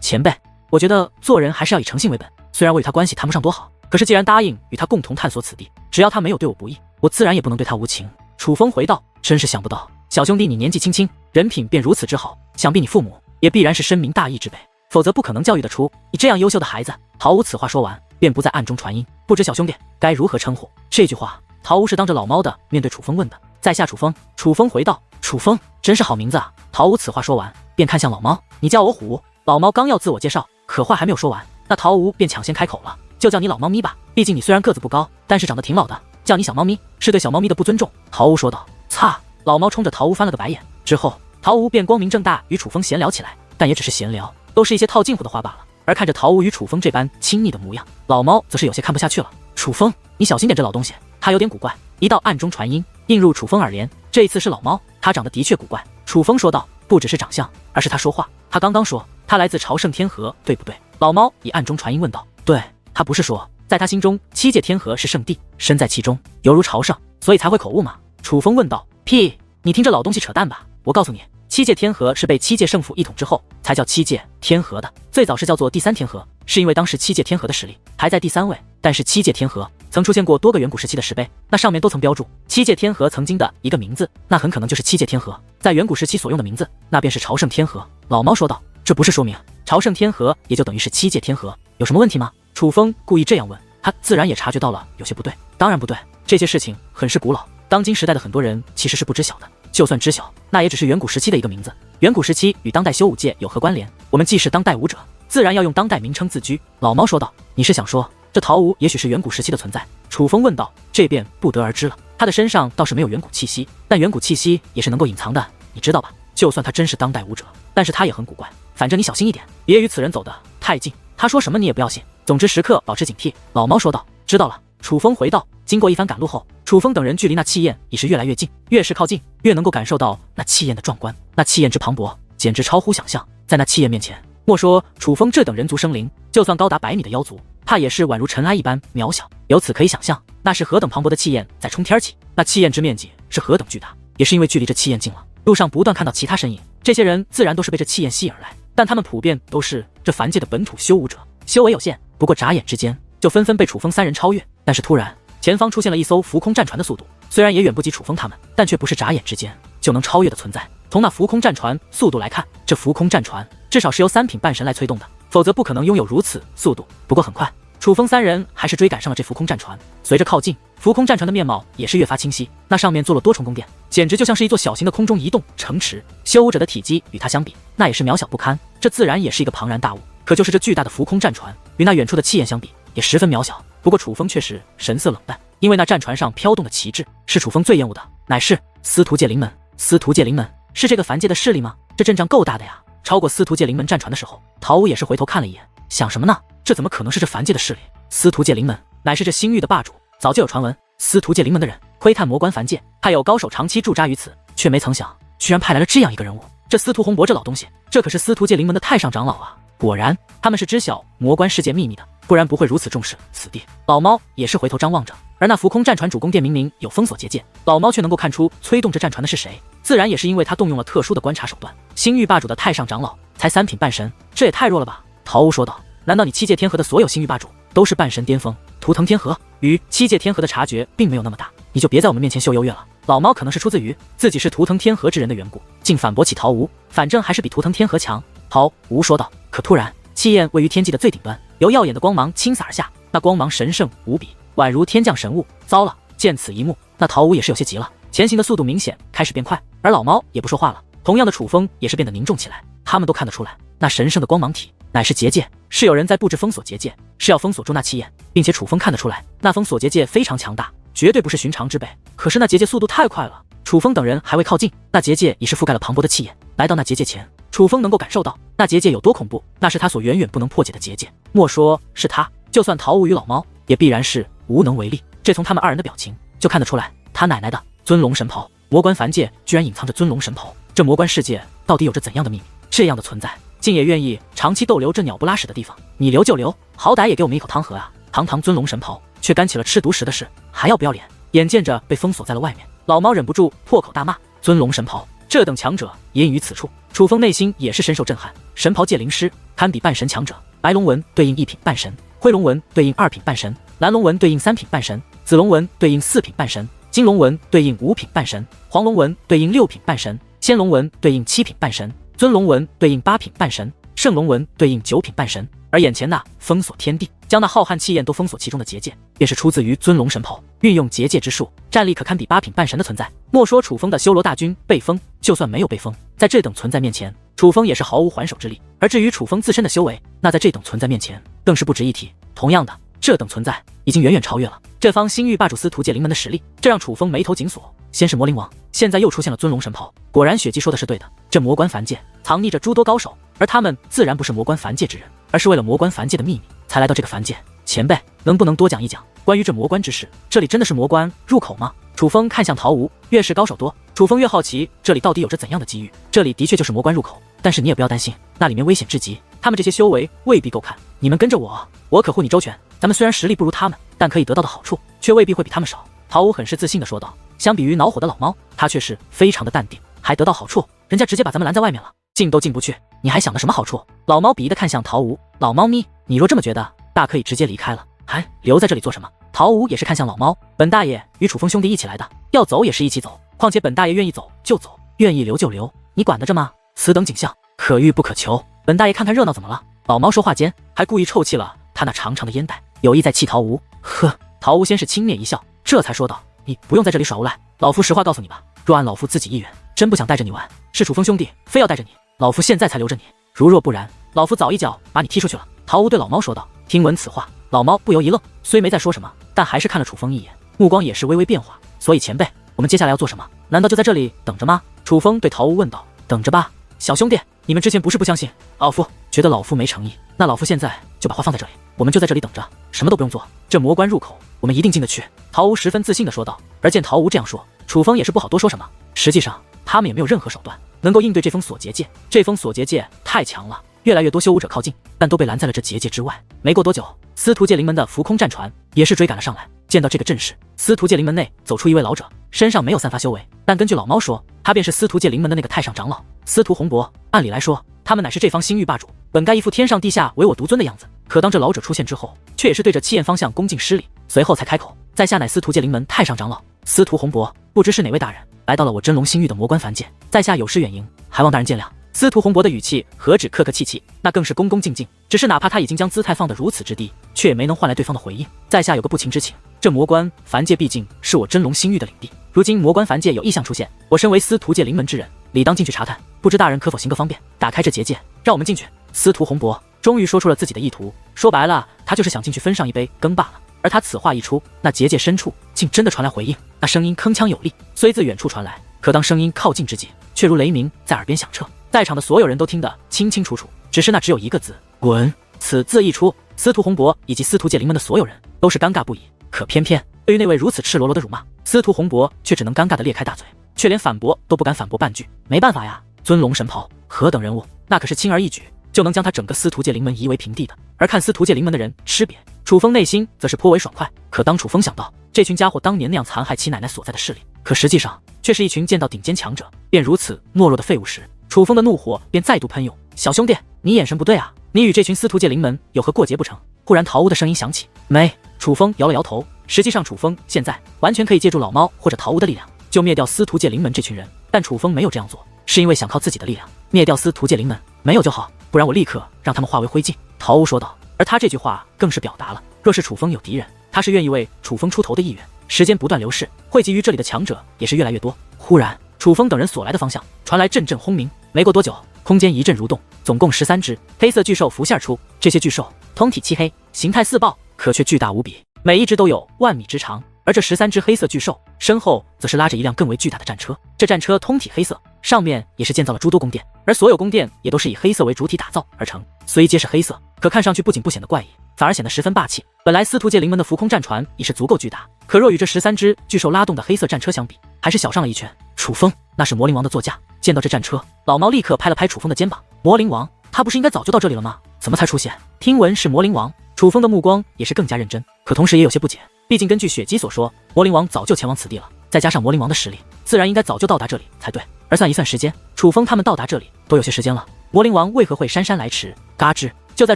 前辈，我觉得做人还是要以诚信为本。虽然我与他关系谈不上多好，可是既然答应与他共同探索此地，只要他没有对我不义，我自然也不能对他无情。楚风回道：真是想不到，小兄弟你年纪轻轻，人品便如此之好，想必你父母也必然是深明大义之辈，否则不可能教育得出你这样优秀的孩子。陶吴此话说完，便不在暗中传音，不知小兄弟该如何称呼。这句话，陶吴是当着老猫的面对楚风问的。在下楚风。楚风回道：楚风真是好名字啊。陶吴此话说完，便看向老猫：你叫我虎。老猫刚要自我介绍，可话还没有说完，那陶吴便抢先开口了：就叫你老猫咪吧，毕竟你虽然个子不高，但是长得挺老的，叫你小猫咪是对小猫咪的不尊重。陶吴说道：擦！老猫冲着陶吴翻了个白眼。之后陶吴便光明正大与楚风闲聊起来，但也只是闲聊，都是一些套近乎的话罢了。而看着陶吴与楚风这般亲昵的模样，老猫则是有些看不下去了。楚风，你小心点，这老东西他有点古怪。一道暗中传音映入楚风耳帘，这一次是老猫，他长得的确古怪。楚风说道：不只是长相，而是他说话。他刚刚说他来自朝圣天河，对不对？老猫以暗中传音问道：对，他不是说在他心中七界天河是圣地，身在其中犹如朝圣，所以才会口误吗？楚风问道：屁，你听这老东西扯淡吧。我告诉你，七界天河是被七界圣父一统之后才叫七界天河的，最早是叫做第三天河，是因为当时七界天河的实力排在第3位。但是七界天河曾出现过多个远古时期的石碑，那上面都曾标注七界天河曾经的一个名字，那很可能就是七界天河在远古时期所用的名字，那便是朝圣天河。老猫说道：这不是说明朝圣天河也就等于是七界天河，有什么问题吗？楚风故意这样问，他自然也察觉到了有些不对。当然不对，这些事情很是古老，当今时代的很多人其实是不知晓的，就算知晓，那也只是远古时期的一个名字。远古时期与当代修武界有何关联？我们既是当代武者，自然要用当代名称自居。老猫说道：你是想说这陶吴也许是远古时期的存在？楚风问道：这便不得而知了，他的身上倒是没有远古气息，但远古气息也是能够隐藏的，你知道吧？就算他真是当代武者，但是他也很古怪，反正你小心一点，别与此人走得太近，他说什么你也不要信，总之时刻保持警惕。老猫说道：知道了。楚风回道：经过一番赶路后，楚风等人距离那气焰已是越来越近，越是靠近，越能够感受到那气焰的壮观，那气焰之磅礴，简直超乎想象。在那气焰面前，莫说楚风这等人族生灵，就算高达100米的妖族，怕也是宛如尘埃一般渺小。由此可以想象，那是何等磅礴的气焰在冲天起，那气焰之面积是何等巨大。也是因为距离这气焰近了，路上不断看到其他身影，这些人自然都是被这气焰吸引而来，但他们普遍都是这凡界的本土修武者，修为有限，不过眨眼之间就纷纷被楚风3人超越。但是突然前方出现了一艘浮空战船的速度，虽然也远不及楚风他们，但却不是眨眼之间就能超越的存在。从那浮空战船速度来看，这浮空战船至少是由3品半神来催动的，否则不可能拥有如此速度。不过很快，楚风3人还是追赶上了这浮空战船。随着靠近，浮空战船的面貌也是越发清晰，那上面做了多重宫殿，简直就像是一座小型的空中移动城池。修武者的体积与它相比，那也是渺小不堪，这自然也是一个庞然大物。可就是这巨大的浮空战船与那远处的气焰相比，也十分渺小。不过楚风却是神色冷淡，因为那战船上飘动的旗帜是楚风最厌恶的，乃是司徒界灵门。司徒界灵门是这个凡界的势力吗？这阵仗够大的呀！超过司徒界灵门战船的时候，陶武也是回头看了一眼，想什么呢？这怎么可能是这凡界的势力？司徒界灵门乃是这星域的霸主，早就有传闻，司徒界灵门的人窥探魔关凡界，派有高手长期驻扎于此，却没曾想居然派来了这样一个人物。这司徒洪博这老东西，这可是司徒界灵门的太上长老啊！果然他们是知晓魔关世界秘密的，不然不会如此重视此地。老猫也是回头张望着，而那浮空战船主宫殿明明有封锁结界，老猫却能够看出催动这战船的是谁，自然也是因为他动用了特殊的观察手段。星域霸主的太上长老才3品半神，这也太弱了吧？陶吴说道：难道你七界天河的所有星域霸主都是半神巅峰？图腾天河与七界天河的察觉并没有那么大，你就别在我们面前秀优越了。老猫可能是出自于自己是图腾天河之人的缘故，竟反驳起陶吴，反正还是比图腾天河强。陶吴说道：可突然气焰位于天际的最顶端，由耀眼的光芒倾洒而下，那光芒神圣无比，宛如天降神物。糟了！见此一幕，那陶吴也是有些急了，前行的速度明显开始变快，而老猫也不说话了。同样的，楚风也是变得凝重起来，他们都看得出来，那神圣的光芒体乃是结界，是有人在布置封锁结界，是要封锁住那气焰，并且楚风看得出来，那封锁结界非常强大，绝对不是寻常之辈。可是那结界速度太快了，楚风等人还未靠近，那结界已是覆盖了磅礴的气焰。来到那结界前，楚风能够感受到那结界有多恐怖，那是他所远远不能破解的结界。莫说是他，就算陶吴与老猫，也必然是无能为力。这从他们2人的表情就看得出来，他奶奶的尊龙神袍！魔关凡界居然隐藏着尊龙神袍，这魔关世界到底有着怎样的秘密？这样的存在，竟也愿意长期逗留这鸟不拉屎的地方？你留就留，好歹也给我们一口汤喝啊！堂堂尊龙神袍，却干起了吃独食的事，还要不要脸？眼见着被封锁在了外面，老猫忍不住破口大骂：尊龙神袍这等强者也隐于此处。楚风内心也是深受震撼。神袍界灵师堪比半神强者，白龙纹对应1品半神，灰龙纹对应2品半神，蓝龙纹对应3品半神，紫龙纹对应4品半神，金龙纹对应5品半神，黄龙纹对应6品半神，仙龙纹对应7品半神，尊龙纹对应8品半神，圣龙纹对应9品半神。而眼前那封锁天地，将那浩瀚气焰都封锁其中的结界，便是出自于尊龙神袍，运用结界之术，战力可堪比8品半神的存在。莫说楚风的修罗大军被封，就算没有被封，在这等存在面前，楚风也是毫无还手之力。而至于楚风自身的修为，那在这等存在面前，更是不值一提。同样的，这等存在已经远远超越了这方星域霸主司徒界灵门的实力，这让楚风眉头紧锁。先是魔灵王，现在又出现了尊龙神袍，果然雪姬说的是对的，这魔关凡界藏匿着诸多高手，而他们自然不是魔关凡界之人，而是为了魔关凡界的秘密才来到这个凡界。前辈能不能多讲一讲关于这魔关之事？这里真的是魔关入口吗？楚风看向陶吴，越是高手多，楚风越好奇这里到底有着怎样的机遇。这里的确就是魔关入口，但是你也不要担心，那里面危险至极，他们这些修为未必够看。你们跟着我，我可护你周全。咱们虽然实力不如他们，但可以得到的好处却未必会比他们少。陶吴很是自信地说道。相比于恼火的老猫，他却是非常的淡定，还得到好处，人家直接把咱们拦在外面了，进都进不去，你还想的什么好处？老猫鄙夷地看向陶吴，老猫咪，你若这么觉得，大可以直接离开了，还留在这里做什么？陶吴也是看向老猫，本大爷与楚风兄弟一起来的，要走也是一起走，况且本大爷愿意走就走，愿意留就留，你管得着吗？此等景象，可遇不可求，本大爷看看热闹怎么了？老猫说话间，还故意臭气了他那长长的烟袋，有意在气陶吴。呵，陶吴先是轻蔑一笑，这才说道，你不用在这里耍无赖，老夫实话告诉你吧，若按老夫自己意愿，真不想带着你玩，是楚风兄弟非要带着你，老夫现在才留着你，如若不然，老夫早一脚把你踢出去了。陶吴对老猫说道。听闻此话，老猫不由一愣，虽没再说什么，但还是看了楚风一眼，目光也是微微变化。所以前辈，我们接下来要做什么？难道就在这里等着吗？楚风对陶吴问道。等着吧，小兄弟，你们之前不是不相信老夫，觉得老夫没诚意，那老夫现在就把话放在这里，我们就在这里等着，什么都不用做，这魔关入口我们一定进得去。陶吴十分自信地说道。而见陶吴这样说，楚风也是不好多说什么，实际上他们也没有任何手段能够应对这封锁结界，这封锁结界太强了，越来越多修武者靠近，但都被拦在了这结界之外。没过多久，司徒界灵门的浮空战船也是追赶了上来。见到这个阵势，司徒界灵门内走出一位老者，身上没有散发修为，但根据老猫说，他便是司徒界灵门的那个太上长老司徒洪博。按理来说，他们乃是这方星域霸主，本该一副天上地下唯我独尊的样子，可当这老者出现之后，却也是对着七焰方向恭敬施礼，随后才开口，在下乃司徒界灵门太上长老司徒洪博，不知是哪位大人来到了我真龙星域的魔关凡界，在下有失远迎，还望大人见谅。司徒洪博的语气何止客客气气，那更是恭恭敬敬，只是哪怕他已经将姿态放得如此之低，却也没能换来对方的回应。在下有个不情之请，这魔关凡界毕竟是我真龙星域的领地，如今魔关凡界有异象出现，我身为司徒界灵门之人，理当进去查探，不知大人可否行个方便，打开这结界，让我们进去。司徒洪博终于说出了自己的意图，说白了，他就是想进去分上一杯羹罢了。而他此话一出，那结界深处竟真的传来回应，那声音铿锵有力，虽自远处传来，可当声音靠近之际，却如雷鸣在耳边响彻，在场的所有人都听得清清楚楚，只是那只有一个字：滚。此字一出，司徒洪博以及司徒界灵门的所有人都是尴尬不已。可偏偏对于那位如此赤裸裸的辱骂，司徒洪博却只能尴尬地裂开大嘴，却连反驳都不敢反驳半句。没办法呀，尊龙神袍何等人物，那可是轻而易举就能将他整个司徒界灵门夷为平地的。而看司徒界灵门的人吃瘪，楚风内心则是颇为爽快。可当楚风想到这群家伙当年那样残害其奶奶所在的势力，可实际上却是一群见到顶尖强者便如此懦弱的废物时，楚风的怒火便再度喷涌。小兄弟，你眼神不对啊，你与这群司徒界灵门有何过节不成？忽然陶吴的声音响起。没。楚风摇了摇头。实际上楚风现在完全可以借助老猫或者陶吴的力量就灭掉司徒界灵门这群人，但楚风没有这样做，是因为想靠自己的力量灭掉司徒界灵门。没有就好，不然我立刻让他们化为灰烬。陶吴说道。而他这句话更是表达了，若是楚风有敌人，他是愿意为楚风出头的意愿。时间不断流逝，汇集于这里的强者也是越来越多。忽然，楚风等人所来的方向传来阵阵轰鸣。没过多久，空间一阵蠕动，总共13只黑色巨兽浮现而出。这些巨兽通体漆黑，形态似豹，可却巨大无比，每一只都有万米之长。而这13只黑色巨兽身后则是拉着一辆更为巨大的战车，这战车通体黑色，上面也是建造了诸多宫殿，而所有宫殿也都是以黑色为主体打造而成。虽皆是黑色，可看上去不仅不显得怪异，反而显得十分霸气。本来司徒界灵门的浮空战船已是足够巨大，可若与这13只巨兽拉动的黑色战车相比，还是小上了一圈。楚风，那是魔灵王的座驾。见到这战车，老猫立刻拍了拍楚风的肩膀。魔灵王，他不是应该早就到这里了吗？怎么才出现？听闻是魔灵王，楚风的目光也是更加认真，可同时也有些不解。毕竟根据雪姬所说，魔灵王早就前往此地了，再加上魔灵王的实力，自然应该早就到达这里才对。而算一算时间，楚风他们到达这里都有些时间了，魔灵王为何会姗姗来迟？嘎吱！就在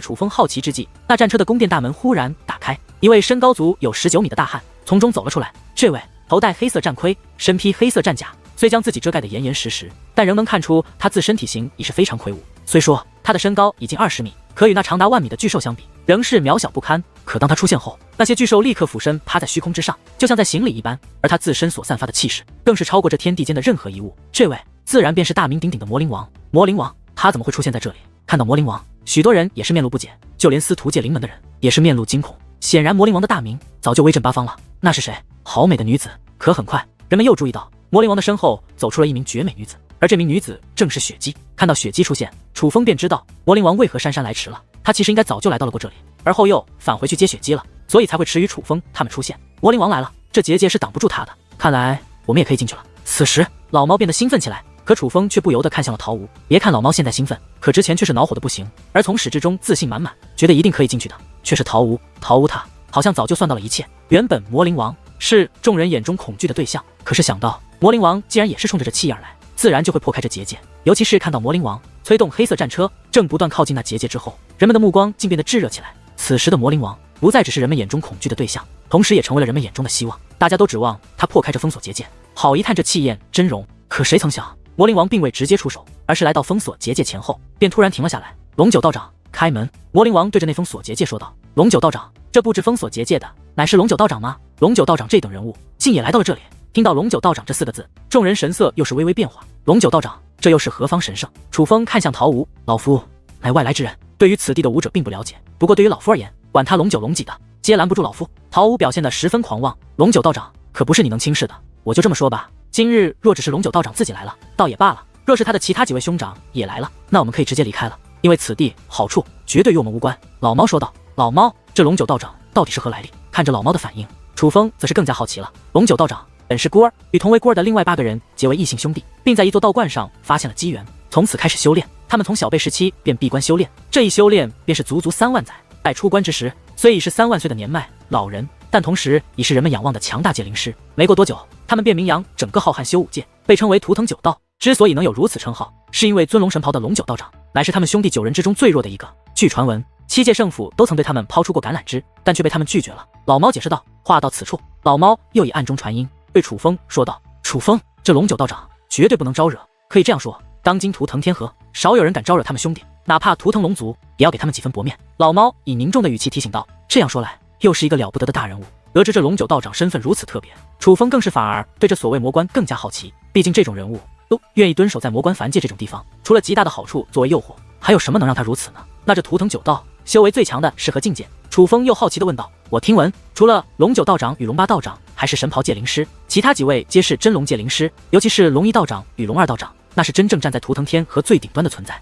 楚风好奇之际，那战车的宫殿大门忽然打开，一位身高足有19米的大汉从中走了出来。这位头戴黑色战盔，身披黑色战甲，虽将自己遮盖得严严实实，但仍能看出他自身体型已是非常魁梧。虽说他的身高已近20米，可与那长达万米的巨兽相比，仍是渺小不堪。可当他出现后，那些巨兽立刻俯身趴在虚空之上，就像在行礼一般，而他自身所散发的气势，更是超过这天地间的任何一物。这位自然便是大名鼎鼎的魔灵王。魔灵王，他怎么会出现在这里？看到魔灵王，许多人也是面露不解，就连司徒界灵门的人也是面露惊恐。显然魔灵王的大名早就威震八方了。那是谁？好美的女子！可很快，人们又注意到魔灵王的身后走出了一名绝美女子，而这名女子正是雪姬。看到雪姬出现，楚风便知道魔灵王为何姗姗来迟了。他其实应该早就来到了过这里，而后又返回去接雪姬了，所以才会迟于楚风他们出现。魔灵王来了，这结界是挡不住他的，看来我们也可以进去了。此时老猫变得兴奋起来，可楚风却不由得看向了陶吴。别看老猫现在兴奋，可之前却是恼火的不行，而从始至终自信满满，觉得一定可以进去的，却是陶吴。陶吴他好像早就算到了一切。原本魔灵王是众人眼中恐惧的对象，可是想到魔灵王既然也是冲着这气眼来，自然就会破开这结界。尤其是看到魔灵王催动黑色战车正不断靠近那结界之后，人们的目光竟变得炙热起来。此时的魔灵王不再只是人们眼中恐惧的对象，同时也成为了人们眼中的希望。大家都指望他破开这封锁结界，好一探这气焰真容。可谁曾想，魔灵王并未直接出手，而是来到封锁结界前后，便突然停了下来。龙九道长，开门！魔灵王对着那封锁结界说道。龙九道长，这布置封锁结界的乃是龙九道长吗？龙九道长这等人物竟也来到了这里。听到龙九道长这4个字，众人神色又是微微变化。龙九道长，这又是何方神圣？楚风看向陶吴，老夫乃外来之人，对于此地的武者并不了解，不过对于老夫而言，管他龙九龙几的，皆拦不住老夫。陶吴表现得十分狂妄。龙九道长可不是你能轻视的。我就这么说吧，今日若只是龙九道长自己来了，倒也罢了；若是他的其他几位兄长也来了，那我们可以直接离开了，因为此地好处绝对与我们无关。老猫说道。老猫，这龙九道长到底是何来历？看着老猫的反应，楚风则是更加好奇了。龙九道长本是孤儿，与同为孤儿的另外8个人结为异姓兄弟，并在一座道观上发现了机缘，从此开始修炼。他们从小辈时期便闭关修炼，这一修炼便是足足3万载。待出关之时，虽已是3万岁的年迈老人，但同时已是人们仰望的强大界灵师。没过多久，他们便名扬整个浩瀚修武界，被称为图腾九道。之所以能有如此称号，是因为尊龙神袍的龙九道长乃是他们兄弟9人之中最弱的一个。据传闻，7届圣府都曾对他们抛出过橄榄枝，但却被他们拒绝了。老猫解释道。话到此处，老猫又以暗中传音对楚风说道。楚风，这龙九道长绝对不能招惹。可以这样说，当今图腾天河少有人敢招惹他们兄弟，哪怕图腾龙族也要给他们几分薄面。老猫以凝重的语气提醒道。这样说来，又是一个了不得的大人物。得知这龙九道长身份如此特别，楚风更是反而对这所谓魔关更加好奇。毕竟这种人物都愿意蹲守在魔关凡界这种地方，除了极大的好处作为诱惑，还有什么能让他如此呢？那这图腾九道修为最强的是何境界？楚风又好奇地问道。我听闻，除了龙九道长与龙八道长还是神袍界灵师，其他几位皆是真龙界灵师，尤其是龙一道长与龙二道长，那是真正站在图腾天河最顶端的存在。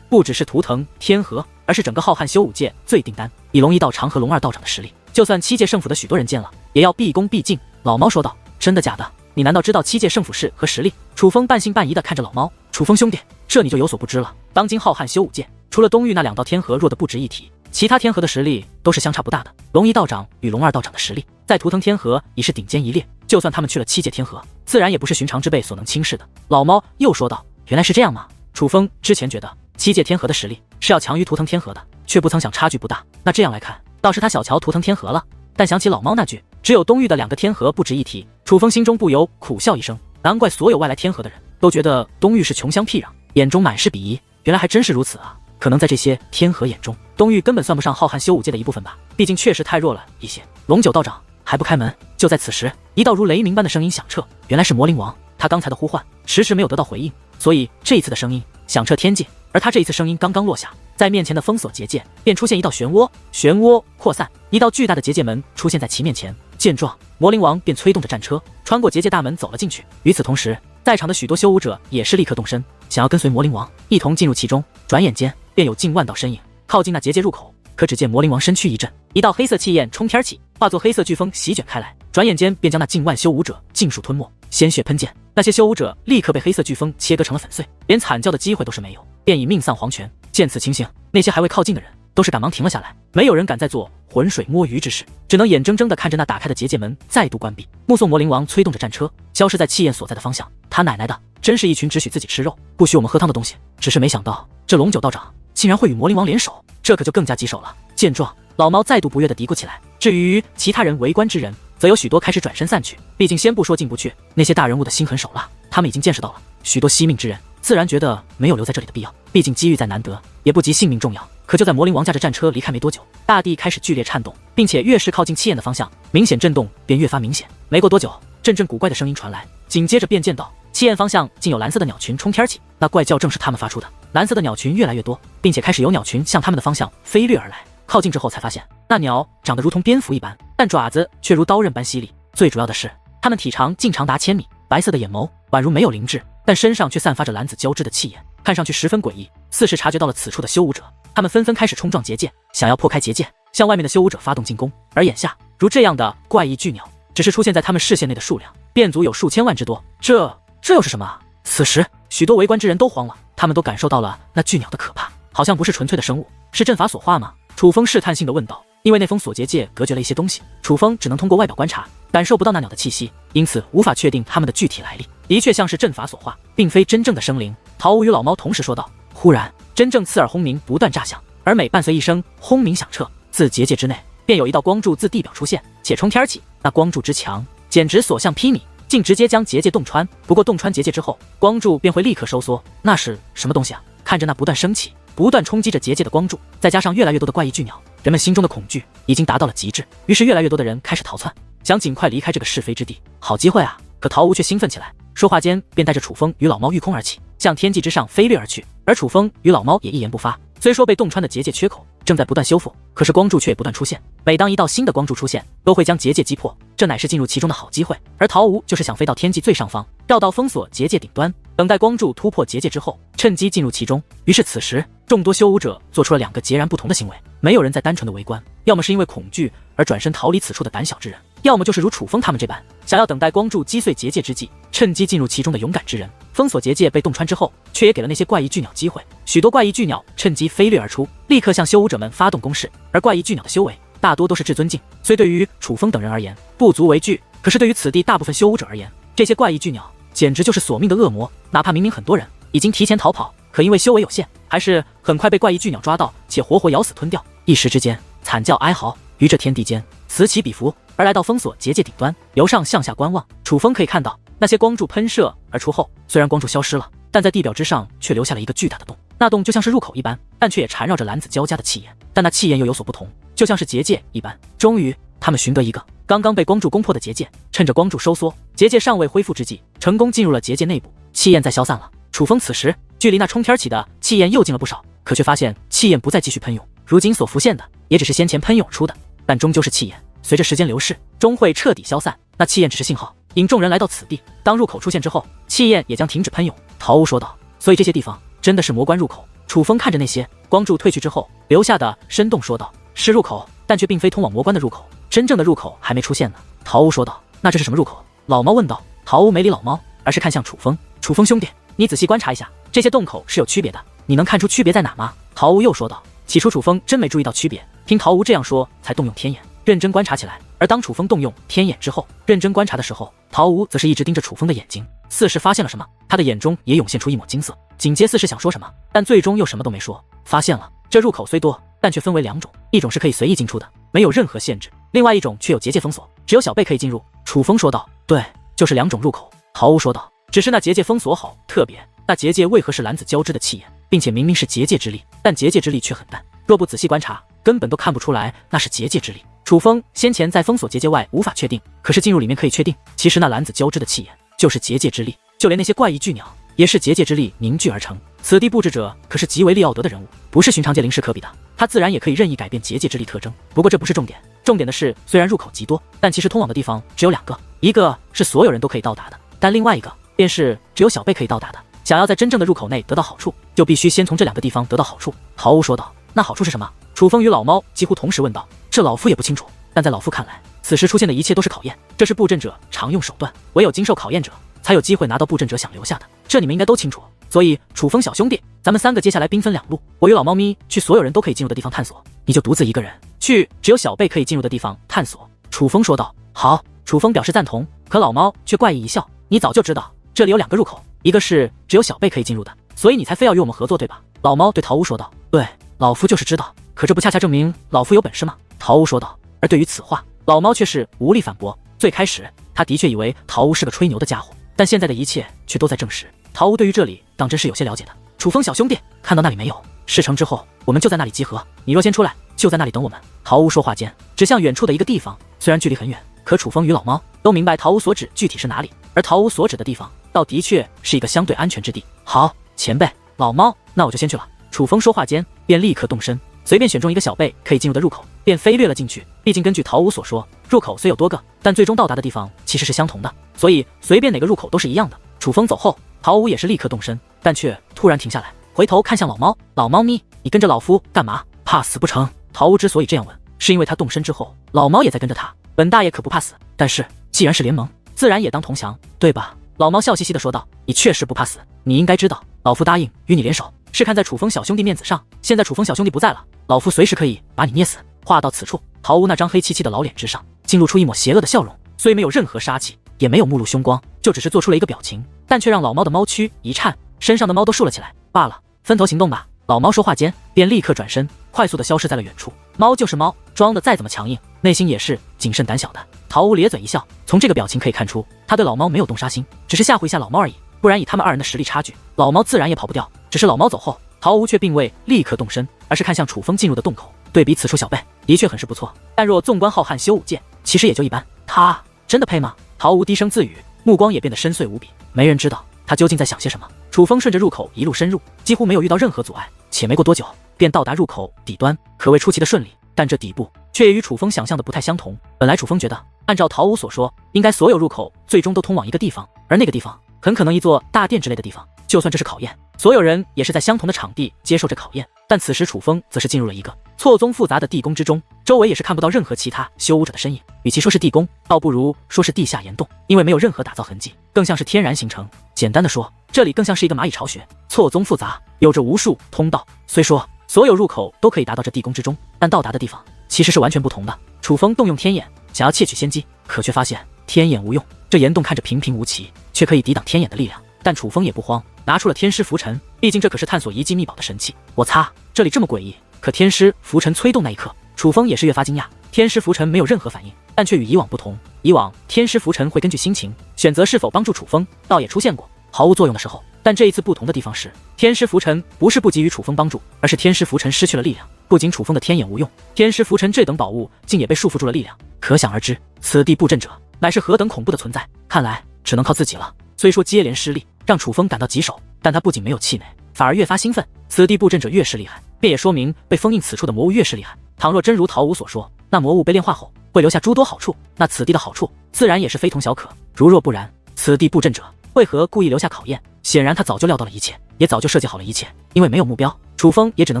不只是图腾天河，而是整个浩瀚修武界最顶端。以龙一道长和龙二道长的实力，就算7届圣府的许多人见了，也要毕恭毕敬。老猫说道。真的假的？你难道知道7届圣府是何实力？楚风半信半疑地看着老猫。楚风兄弟，这你就有所不知了。当今浩瀚修武界，除了东域那2道天河弱得不值一提，其他天河的实力都是相差不大的。龙一道长与龙二道长的实力，在图腾天河已是顶尖一列，就算他们去了7届天河，自然也不是寻常之辈所能轻视的。老猫又说道。原来是这样吗？楚风之前觉得7届天河的实力是要强于图腾天河的，却不曾想差距不大。那这样来看，倒是他小瞧图腾天河了。但想起老猫那句只有东域的2个天河不值一提，楚风心中不由苦笑一声。难怪所有外来天河的人都觉得东域是穷乡僻壤，眼中满是鄙夷。原来还真是如此啊！可能在这些天河眼中，东域根本算不上浩瀚修武界的一部分吧，毕竟确实太弱了一些。龙九道长还不开门？就在此时，一道如雷鸣般的声音响彻，原来是魔灵王。他刚才的呼唤迟迟没有得到回应，所以这一次的声音响彻天界。而他这一次声音刚刚落下，在面前的封锁结界便出现一道漩涡，漩涡扩散，一道巨大的结界门出现在其面前。见状，魔灵王便催动着战车穿过结界大门走了进去。与此同时，在场的许多修武者也是立刻动身，想要跟随魔灵王一同进入其中。转眼间便有近万道身影靠近那结界入口，可只见魔灵王身躯一震，一道黑色气焰冲天起，化作黑色飓风席卷开来，转眼间便将那近万修武者尽数吞没，鲜血喷溅。那些修武者立刻被黑色飓风切割成了粉碎，连惨叫的机会都是没有，便已命丧黄泉。见此情形，那些还未靠近的人都是赶忙停了下来，没有人敢再做浑水摸鱼之事，只能眼睁睁地看着那打开的结界门再度关闭，目送魔灵王催动着战车消失在气焰所在的方向。他奶奶的，真是一群只许自己吃肉，不许我们喝汤的东西！只是没想到，这龙九道长竟然会与魔灵王联手，这可就更加棘手了。见状，老猫再度不悦地嘀咕起来。至于其他人围观之人，则有许多开始转身散去。毕竟先不说进不去，那些大人物的心狠手辣，他们已经见识到了。许多惜命之人自然觉得没有留在这里的必要，毕竟机遇再难得，也不及性命重要。可就在魔灵王驾着战车离开没多久，大地开始剧烈颤动，并且越是靠近气焰的方向，明显震动便越发明显。没过多久，阵阵古怪的声音传来，紧接着便见到气焰方向竟有蓝色的鸟群冲天起，那怪叫正是他们发出的。蓝色的鸟群越来越多，并且开始有鸟群向他们的方向飞掠而来。靠近之后才发现，那鸟长得如同蝙蝠一般，但爪子却如刀刃般犀利。最主要的是，它们体长竟长达1000米，白色的眼眸宛如没有灵智，但身上却散发着蓝紫交织的气焰，看上去十分诡异。似是察觉到了此处的修武者，他们纷纷开始冲撞结界，想要破开结界，向外面的修武者发动进攻。而眼下，如这样的怪异巨鸟，只是出现在他们视线内的数量，便足有数千万之多。这又是什么？此时，许多围观之人都慌了，他们都感受到了那巨鸟的可怕，好像不是纯粹的生物，是阵法所化吗？楚风试探性地问道。因为那封锁结界隔绝了一些东西，楚风只能通过外表观察，感受不到那鸟的气息，因此无法确定它们的具体来历。的确像是阵法所化，并非真正的生灵。陶武与老猫同时说道。忽然，真正刺耳轰鸣不断炸响，而每伴随一声轰鸣响彻，自结界之内便有一道光柱自地表出现，且冲天起。那光柱之强，简直所向披靡，竟直接将结界洞穿。不过洞穿结界之后，光柱便会立刻收缩。那是什么东西啊？看着那不断升起、不断冲击着结界的光柱，再加上越来越多的怪异巨鸟，人们心中的恐惧已经达到了极致。于是越来越多的人开始逃窜，想尽快离开这个是非之地。好机会啊！可陶无却兴奋起来，说话间便带着楚风与老猫御空而起，向天际之上飞掠而去。而楚风与老猫也一言不发。虽说被洞穿的结界缺口正在不断修复，可是光柱却也不断出现。每当一道新的光柱出现，都会将结界击破，这乃是进入其中的好机会。而陶无就是想飞到天际最上方，绕到封锁结界顶端，等待光柱突破结界之后，趁机进入其中。于是此时，众多修武者做出了2个截然不同的行为。没有人在单纯的围观，要么是因为恐惧而转身逃离此处的胆小之人，要么就是如楚风他们这般，想要等待光柱击碎结界之际，趁机进入其中的勇敢之人。封锁结界被洞穿之后，却也给了那些怪异巨鸟机会。许多怪异巨鸟趁机飞掠而出，立刻向修武者们发动攻势。而怪异巨鸟的修为大多都是至尊境，虽对于楚风等人而言不足为惧，可是对于此地大部分修武者而言，这些怪异巨鸟简直就是索命的恶魔。哪怕明明很多人已经提前逃跑，可因为修为有限，还是很快被怪异巨鸟抓到，且活活咬死吞掉。一时之间，惨叫哀嚎于这天地间此起彼伏。而来到封锁结界顶端，由上向下观望，楚风可以看到那些光柱喷射而出后，虽然光柱消失了，但在地表之上却留下了一个巨大的洞。那洞就像是入口一般，但却也缠绕着蓝紫交加的气焰，但那气焰又有所不同，就像是结界一般。终于，他们寻得一个刚刚被光柱攻破的结界，趁着光柱收缩，结界尚未恢复之际，成功进入了结界内部。气焰再消散了，楚风此时距离那冲天起的气焰又近了不少，可却发现气焰不再继续喷涌，如今所浮现的也只是先前喷涌出的，但终究是气焰，随着时间流逝，终会彻底消散。那气焰只是信号，引众人来到此地。当入口出现之后，气焰也将停止喷涌。陶无说道。所以这些地方真的是魔关入口。楚风看着那些光柱退去之后留下的深洞说道。是入口，但却并非通往魔关的入口，真正的入口还没出现呢。陶无说道。那这是什么入口？老猫问道。陶无没理老猫，而是看向楚风。楚风兄弟，你仔细观察一下，这些洞口是有区别的，你能看出区别在哪吗？陶无又说道。起初楚风真没注意到区别，听陶无这样说才动用天眼认真观察起来。而当楚风动用天眼之后，认真观察的时候，陶无则是一直盯着楚风的眼睛，似是发现了什么，他的眼中也涌现出一抹金色，紧接似是想说什么，但最终又什么都没说。发现了，这入口虽多，但却分为2种，一种是可以随意进出的，没有任何限制，另外一种却有结界封锁，只有小辈可以进入。楚风说道。对，就是2种入口。陶无说道。只是那结界封锁好特别，那结界为何是蓝紫交织的气焰，并且明明是结界之力，但结界之力却很淡，若不仔细观察，根本都看不出来那是结界之力。楚风先前在封锁结界外无法确定，可是进入里面可以确定，其实那蓝紫交织的气焰就是结界之力，就连那些怪异巨鸟也是结界之力凝聚而成。此地布置者可是极为利奥德的人物，不是寻常界灵师可比的，他自然也可以任意改变结界之力特征。不过这不是重点，重点的是虽然入口极多，但其实通往的地方只有2个，一个是所有人都可以到达的，但另外一个便是只有小辈可以到达的。想要在真正的入口内得到好处，就必须先从这2个地方得到好处。陶无说道。那好处是什么？楚风与老猫几乎同时问道。这老夫也不清楚，但在老夫看来，此时出现的一切都是考验，这是布阵者常用手段，唯有经受考验者才有机会拿到布阵者想留下的，这你们应该都清楚。所以楚风小兄弟，咱们3个接下来兵分2路，我与老猫咪去所有人都可以进入的地方探索，你就独自一个人去只有小贝可以进入的地方探索。楚风说道。好，楚风表示赞同，可老猫却怪异一笑，你早就知道这里有2个入口，一个是只有小贝可以进入的，所以你才非要与我们合作对吧？老猫对桃屋说道。对，老夫就是知道，可这不恰恰证明老夫有本事吗？桃屋说道。而对于此话，老猫却是无力反驳。最开始他的确以为桃屋是个吹牛的家伙，但现在的一切却都在证实，桃屋对于这里当真是有些了解的。楚风小兄弟，看到那里没有？事成之后，我们就在那里集合，你若先出来，就在那里等我们。桃屋说话间，指向远处的一个地方，虽然距离很远，可楚风与老猫都明白桃屋所指具体是哪里，而桃屋所指的地方，倒的确是一个相对安全之地。好，前辈，老猫，那我就先去了。楚风说话间，便立刻动身，随便选中一个小贝可以进入的入口，便飞掠了进去。毕竟根据桃屋所说，入口虽有多个，但最终到达的地方其实是相同的，所以随便哪个入口都是一样的。楚风走后，桃屋也是立刻动身，但却突然停下来，回头看向老猫。老猫咪，你跟着老夫干嘛？怕死不成？桃屋之所以这样问，是因为他动身之后，老猫也在跟着他。本大爷可不怕死，但是既然是联盟，自然也当同降，对吧？老猫笑嘻嘻地说道。你确实不怕死，你应该知道，老夫答应与你联手，是看在楚风小兄弟面子上。现在楚风小兄弟不在了，老夫随时可以把你捏死。话到此处，桃屋那张黑漆漆的老脸之上，竟露出一抹邪恶的笑容，虽没有任何杀气，也没有目露凶光，就只是做出了一个表情，但却让老猫的猫躯一颤，身上的猫都竖了起来。罢了，分头行动吧。老猫说话间，便立刻转身，快速地消失在了远处。猫就是猫，装的再怎么强硬，内心也是谨慎胆小的。桃屋咧嘴一笑，从这个表情可以看出，他对老猫没有动杀心，只是吓唬一下老猫而已。不然以他们2人的实力差距，老猫自然也跑不掉。只是老猫走后，桃屋却并未立刻动身，而是看向楚风进入的洞口。对比此处小贝，的确很是不错，但若纵观浩瀚修武界，其实也就一般。他真的配吗？桃屋低声自语，目光也变得深邃无比。没人知道他究竟在想些什么。楚风顺着入口一路深入，几乎没有遇到任何阻碍，且没过多久便到达入口底端，可谓出奇的顺利。但这底部却也与楚风想象的不太相同。本来楚风觉得，按照桃屋所说，应该所有入口最终都通往一个地方，而那个地方很可能一座大殿之类的地方。就算这是考验，所有人也是在相同的场地接受这考验。但此时楚风则是进入了一个错综复杂的地宫之中，周围也是看不到任何其他修武者的身影。与其说是地宫，倒不如说是地下岩洞，因为没有任何打造痕迹，更像是天然形成。简单的说，这里更像是一个蚂蚁巢穴，错综复杂，有着无数通道。虽说所有入口都可以达到这地宫之中，但到达的地方其实是完全不同的。楚风动用天眼，想要窃取先机，可却发现天眼无用。这岩洞看着平平无奇，却可以抵挡天眼的力量。但楚风也不慌，拿出了天师浮尘，毕竟这可是探索遗迹秘宝的神器。我擦，这里这么诡异！可天师浮尘催动那一刻，楚风也是越发惊讶。天师浮尘没有任何反应，但却与以往不同。以往天师浮尘会根据心情选择是否帮助楚风，倒也出现过毫无作用的时候。但这一次不同的地方是，天师浮尘不是不给予楚风帮助，而是天师浮尘失去了力量。不仅楚风的天眼无用，天师浮尘这等宝物竟也被束缚住了力量。可想而知，此地布阵者乃是何等恐怖的存在。看来只能靠自己了。虽说接连失利让楚风感到棘手，但他不仅没有气馁，反而越发兴奋。此地布阵者越是厉害，便也说明被封印此处的魔物越是厉害。倘若真如桃武所说，那魔物被炼化后会留下诸多好处，那此地的好处自然也是非同小可。如若不然，此地布阵者为何故意留下考验？显然他早就料到了一切，也早就设计好了一切。因为没有目标，楚风也只能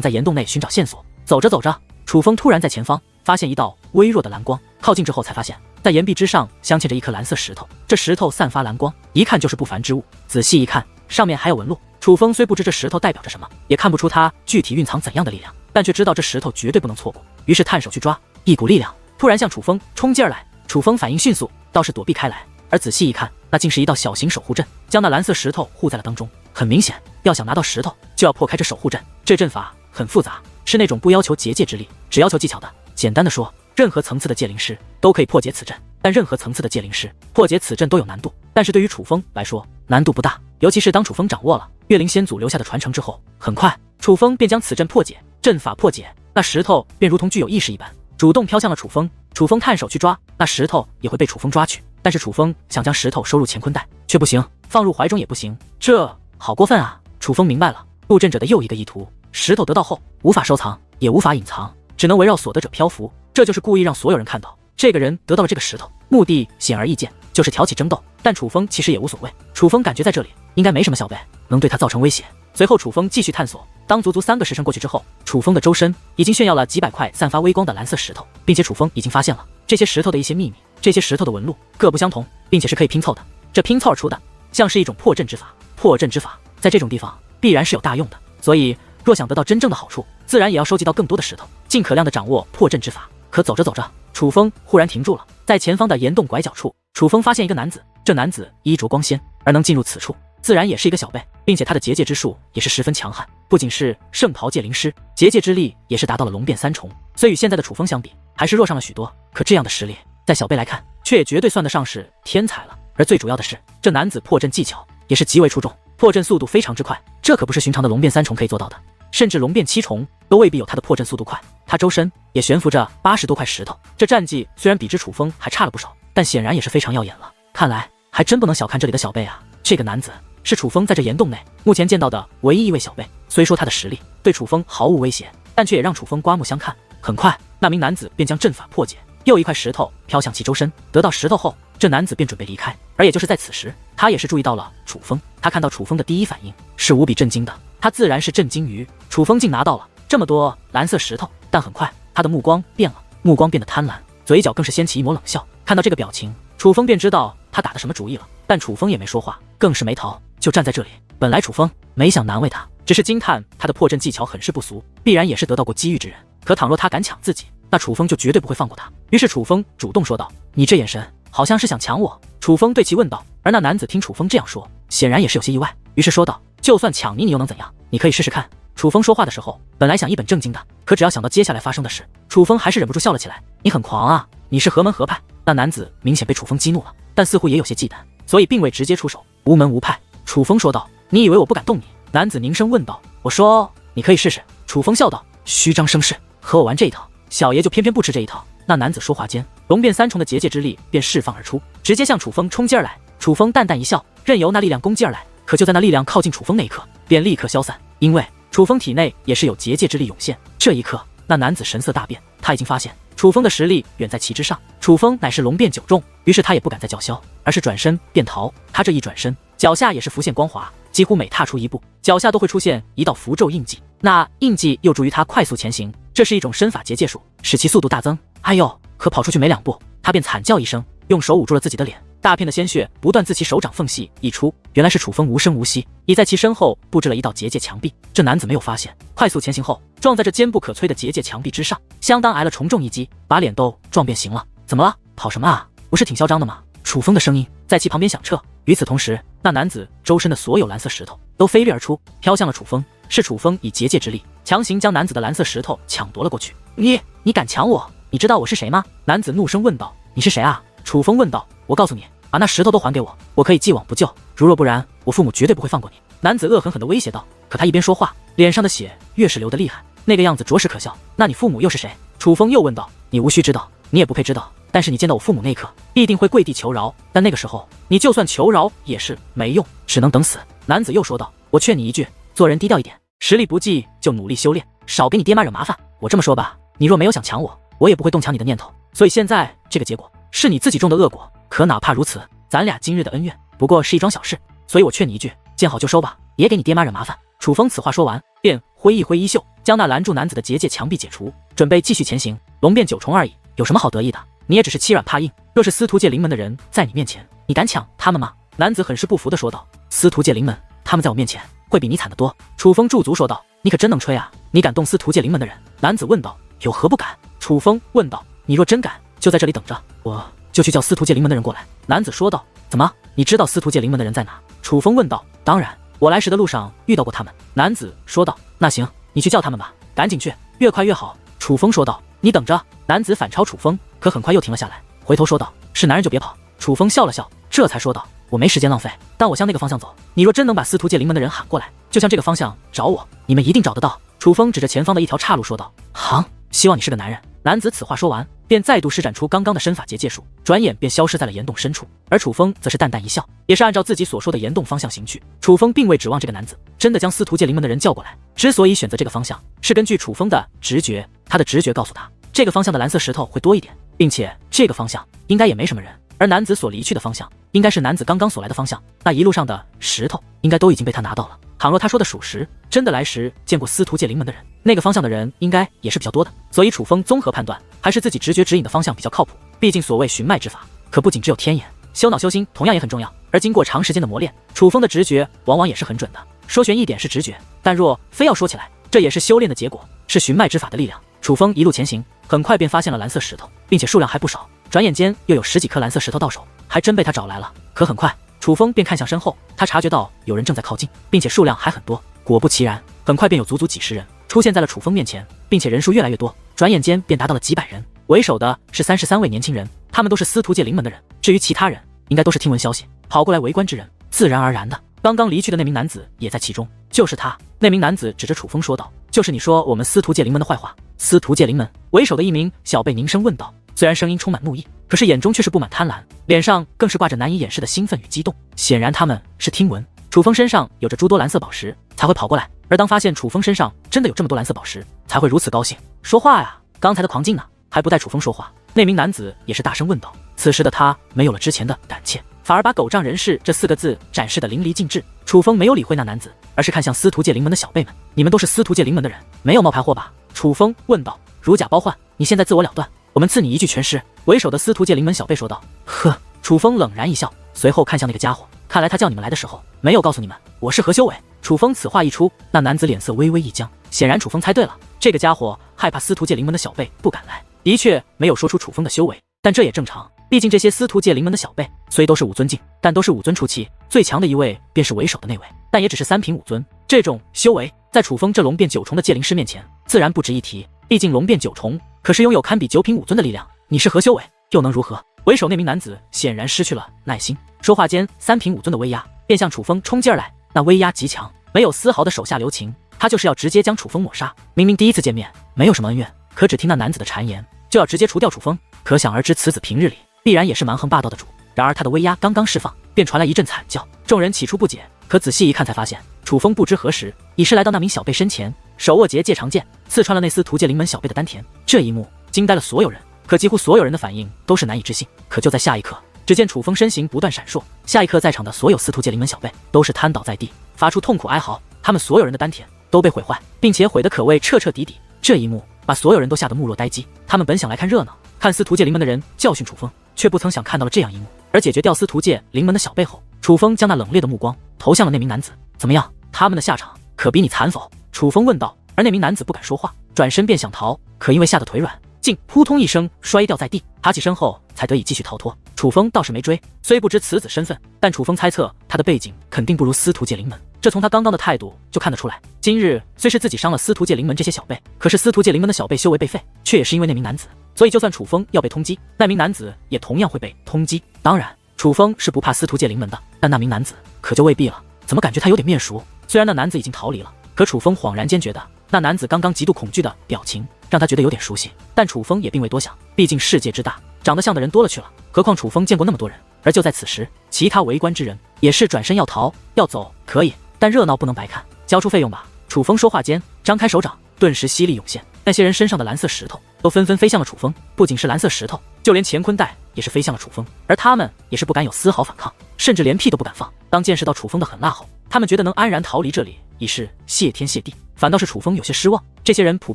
在岩洞内寻找线索。走着走着，楚风突然在前方发现一道微弱的蓝光，靠近之后才发现，在岩壁之上镶嵌着一颗蓝色石头。这石头散发蓝光，一看就是不凡之物。仔细一看，上面还有纹路。楚风虽不知这石头代表着什么，也看不出它具体蕴藏怎样的力量，但却知道这石头绝对不能错过。于是探手去抓，一股力量突然向楚风冲击而来。楚风反应迅速，倒是躲避开来，而仔细一看，那竟是一道小型守护阵，将那蓝色石头护在了当中。很明显，要想拿到石头，就要破开这守护阵。这阵法很复杂，是那种不要求结界之力，只要求技巧的。简单的说，任何层次的界灵师都可以破解此阵，但任何层次的界灵师破解此阵都有难度。但是对于楚风来说，难度不大，尤其是当楚风掌握了岳灵先祖留下的传承之后，很快楚风便将此阵破解。阵法破解，那石头便如同具有意识一般，主动飘向了楚风。楚风探手去抓，那石头也会被楚风抓去。但是楚风想将石头收入乾坤袋却不行，放入怀中也不行，这好过分啊！楚风明白了布阵者的又一个意图，石头得到后无法收藏，也无法隐藏，只能围绕所得者漂浮。这就是故意让所有人看到这个人得到了这个石头，目的显而易见，就是挑起争斗。但楚风其实也无所谓，楚风感觉在这里应该没什么小辈能对他造成威胁。随后楚风继续探索，当足足3个时辰过去之后，楚风的周身已经炫耀了几百块散发微光的蓝色石头，并且楚风已经发现了这些石头的一些秘密。这些石头的纹路各不相同，并且是可以拼凑的，这拼凑而出的像是一种破阵之法。破阵之法在这种地方必然是有大用的。所以若想得到真正的好处，自然也要收集到更多的石头，尽可量的掌握破阵之法。可走着走着，楚风忽然停住了，在前方的岩洞拐角处，楚风发现一个男子。这男子衣着光鲜，而能进入此处，自然也是一个小辈，并且他的结界之术也是十分强悍，不仅是圣桃界灵师，结界之力也是达到了龙变三重。虽与现在的楚风相比，还是弱上了许多，可这样的实力，在小辈来看，却也绝对算得上是天才了。而最主要的是，这男子破阵技巧也是极为出众，破阵速度非常之快，这可不是寻常的龙变三重可以做到的，甚至龙变七重都未必有他的破阵速度快。他周身也悬浮着80多块石头，这战绩虽然比之楚风还差了不少，但显然也是非常耀眼了。看来还真不能小看这里的小辈啊！这个男子是楚风在这岩洞内目前见到的唯一一位小辈，虽说他的实力对楚风毫无威胁，但却也让楚风刮目相看。很快，那名男子便将阵法破解，又一块石头飘向其周身。得到石头后，这男子便准备离开。而也就是在此时，他也是注意到了楚风。他看到楚风的第一反应是无比震惊的，他自然是震惊于楚风竟拿到了这么多蓝色石头。但很快，他的目光变了，目光变得贪婪，嘴角更是掀起一抹冷笑。看到这个表情，楚风便知道他打的什么主意了。但楚风也没说话，更是没逃，就站在这里。本来楚风没想难为他，只是惊叹他的破阵技巧很是不俗，必然也是得到过机遇之人。可倘若他敢抢自己，那楚风就绝对不会放过他。于是楚风主动说道：“你这眼神好像是想抢我。”楚风对其问道。而那男子听楚风这样说，显然也是有些意外，于是说道：“就算抢你，你又能怎样？你可以试试看。”楚风说话的时候，本来想一本正经的，可只要想到接下来发生的事，楚风还是忍不住笑了起来。“你很狂啊，你是何门何派？”那男子明显被楚风激怒了，但似乎也有些忌惮，所以并未直接出手。“无门无派。”楚风说道。“你以为我不敢动你？”男子凝声问道。“我说你可以试试。”楚风笑道。“虚张声势，和我玩这一套，小爷就偏偏不吃这一套。”那男子说话间，龙变三重的结界之力便释放而出，直接向楚风冲击而来。楚风淡淡一笑，任由那力量攻击而来。可就在那力量靠近楚风那一刻，便立刻消散，因为楚风体内也是有结界之力涌现。这一刻，那男子神色大变，他已经发现楚风的实力远在其之上。楚风乃是龙变9重，于是他也不敢再叫嚣，而是转身便逃。他这一转身，脚下也是浮现光华，几乎每踏出一步，脚下都会出现一道符咒印记，那印记又助于他快速前行。这是一种身法结界术，使其速度大增。哎呦！可跑出去没2步，他便惨叫一声，用手捂住了自己的脸，大片的鲜血不断自其手掌缝隙溢出。原来是楚风无声无息，已在其身后布置了一道结界墙壁。这男子没有发现，快速前行后，撞在这坚不可摧的结界墙壁之上，相当挨了重重一击，把脸都撞变形了。“怎么了？跑什么啊？不是挺嚣张的吗？”楚风的声音在其旁边响彻。与此同时，那男子周身的所有蓝色石头都飞掠而出，飘向了楚风。是楚风以结界之力强行将男子的蓝色石头抢夺了过去。“你敢抢我？你知道我是谁吗？”男子怒声问道。“你是谁啊？”楚风问道。“我告诉你，把那石头都还给我，我可以既往不咎，如若不然，我父母绝对不会放过你。”男子恶狠狠地威胁道。可他一边说话，脸上的血越是流得厉害，那个样子着实可笑。“那你父母又是谁？”楚风又问道。“你无需知道，你也不配知道，但是你见到我父母那一刻，必定会跪地求饶，但那个时候，你就算求饶也是没用，只能等死。”男子又说道。“我劝你一句，做人低调一点，实力不济就努力修炼，少给你爹妈惹麻烦。我这么说吧，你若没有想抢我，我也不会动抢你的念头，所以现在这个结果是你自己种的恶果。可哪怕如此，咱俩今日的恩怨不过是一桩小事，所以我劝你一句，见好就收吧，别给你爹妈惹麻烦。”楚风此话说完，便挥一挥衣袖，将那拦住男子的结界墙壁解除，准备继续前行。龙变9重而已，有什么好得意的？你也只是欺软怕硬。若是司徒界灵门的人在你面前，你敢抢他们吗？男子很是不服地说道。“司徒界灵门，他们在我面前会比你惨得多。”楚风驻足说道。“你可真能吹啊！你敢动司徒界灵门的人？”男子问道。“有何不敢？”楚风问道。“你若真敢，就在这里等着，我就去叫司徒界灵门的人过来。”男子说道。“怎么？你知道司徒界灵门的人在哪？”楚风问道。“当然，我来时的路上遇到过他们。”男子说道。“那行，你去叫他们吧，赶紧去，越快越好。”楚风说道。“你等着。”男子反超楚风，可很快又停了下来，回头说道：“是男人就别跑。”楚风笑了笑，这才说道：“我没时间浪费，但我向那个方向走。你若真能把司徒界灵门的人喊过来，就向这个方向找我，你们一定找得到。”楚风指着前方的一条岔路说道：“行，希望你是个男人。”男子此话说完，便再度施展出刚刚的身法结界术，转眼便消失在了岩洞深处。而楚风则是淡淡一笑，也是按照自己所说的岩洞方向行去。楚风并未指望这个男子真的将司徒界灵门的人叫过来，之所以选择这个方向，是根据楚风的直觉，他的直觉告诉他，这个方向的蓝色石头会多一点，并且这个方向应该也没什么人。而男子所离去的方向，应该是男子刚刚所来的方向，那一路上的石头应该都已经被他拿到了。倘若他说的属实，真的来时见过司徒界灵门的人，那个方向的人应该也是比较多的。所以楚风综合判断，还是自己直觉指引的方向比较靠谱。毕竟所谓寻脉之法，可不仅只有天眼，修脑修心同样也很重要。而经过长时间的磨练，楚风的直觉往往也是很准的。说玄一点是直觉，但若非要说起来，这也是修炼的结果，是寻脉之法的力量。楚风一路前行，很快便发现了蓝色石头，并且数量还不少。转眼间又有10几颗蓝色石头到手，还真被他找来了。可很快，楚风便看向身后，他察觉到有人正在靠近，并且数量还很多。果不其然，很快便有足足几十人出现在了楚风面前，并且人数越来越多，转眼间便达到了几百人。为首的是33位年轻人，他们都是司徒界灵门的人。至于其他人，应该都是听闻消息跑过来围观之人，自然而然的，刚刚离去的那名男子也在其中。就是他。那名男子指着楚风说道：“就是你说我们司徒界灵门的坏话。”司徒界灵门为首的一名小辈凝声问道，虽然声音充满怒意，可是眼中却是布满贪婪，脸上更是挂着难以掩饰的兴奋与激动。显然他们是听闻楚风身上有着诸多蓝色宝石，才会跑过来，而当发现楚风身上真的有这么多蓝色宝石，才会如此高兴。说话呀，刚才的狂劲呢？还不待楚风说话，那名男子也是大声问道。此时的他没有了之前的胆怯，反而把狗仗人势这4个字展示得淋漓尽致。楚风没有理会那男子，而是看向司徒界灵门的小辈们：“你们都是司徒界灵门的人，没有冒牌货吧？”楚风问道。“如假包换，你现在自我了断，我们赐你一具全尸。”为首的司徒界灵门小辈说道。“呵。”楚风冷然一笑，随后看向那个家伙：“看来他叫你们来的时候，没有告诉你们我是何修为。”楚风此话一出，那男子脸色微微一僵，显然楚风猜对了，这个家伙害怕司徒界灵门的小辈不敢来，的确没有说出楚风的修为，但这也正常。毕竟这些司徒界灵门的小辈虽都是5尊境，但都是5尊初期，最强的一位便是为首的那位，但也只是3品5尊。这种修为在楚风这龙变9重的界灵师面前自然不值一提，毕竟龙变9重可是拥有堪比9品5尊的力量，你是何修为又能如何？为首那名男子显然失去了耐心，说话间3品5尊的威压便向楚风冲击而来，那威压极强，没有丝毫的手下留情，他就是要直接将楚风抹杀。明明第一次见面没有什么恩怨，可只听那男子的谗言就要直接除掉楚风，可想而知此子平日里必然也是蛮横霸道的主。然而他的威压刚刚释放，便传来一阵惨叫。众人起初不解，可仔细一看才发现，楚风不知何时已是来到那名小辈身前，手握结界长剑，刺穿了那司徒界灵门小辈的丹田。这一幕惊呆了所有人，可几乎所有人的反应都是难以置信。可就在下一刻，只见楚风身形不断闪烁，下一刻在场的所有司徒界灵门小辈都是瘫倒在地，发出痛苦哀嚎。他们所有人的丹田都被毁坏，并且毁得可谓彻彻底底。这一幕把所有人都吓得目若呆鸡，他们本想来看热闹，看司徒界灵门的人教训楚风，却不曾想看到了这样一幕。而解决掉司徒界灵门的小辈后，楚风将那冷冽的目光投向了那名男子。怎么样，他们的下场可比你惨否？楚风问道。而那名男子不敢说话，转身便想逃，可因为吓得腿软，竟扑通一声摔掉在地，爬起身后才得以继续逃脱。楚风倒是没追，虽不知此子身份，但楚风猜测他的背景肯定不如司徒界灵门，这从他刚刚的态度就看得出来。今日虽是自己伤了司徒界灵门这些小辈，可是司徒界灵门的小辈修为被废，却也是因为那名男子，所以就算楚风要被通缉，那名男子也同样会被通缉。当然楚风是不怕司徒界灵门的，但那名男子可就未必了。怎么感觉他有点面熟？虽然那男子已经逃离了，可楚风恍然间觉得那男子刚刚极度恐惧的表情让他觉得有点熟悉。但楚风也并未多想，毕竟世界之大，长得像的人多了去了，何况楚风见过那么多人。而就在此时，其他围观之人也是转身要逃要走，可以，但热闹不能白看，交出费用吧。楚风说话间张开手掌，顿时吸力涌现，那些人身上的蓝色石头都纷纷飞向了楚风，不仅是蓝色石头，就连乾坤袋也是飞向了楚风，而他们也是不敢有丝毫反抗，甚至连屁都不敢放。当见识到楚风的狠辣后，他们觉得能安然逃离这里已是谢天谢地，反倒是楚风有些失望。这些人普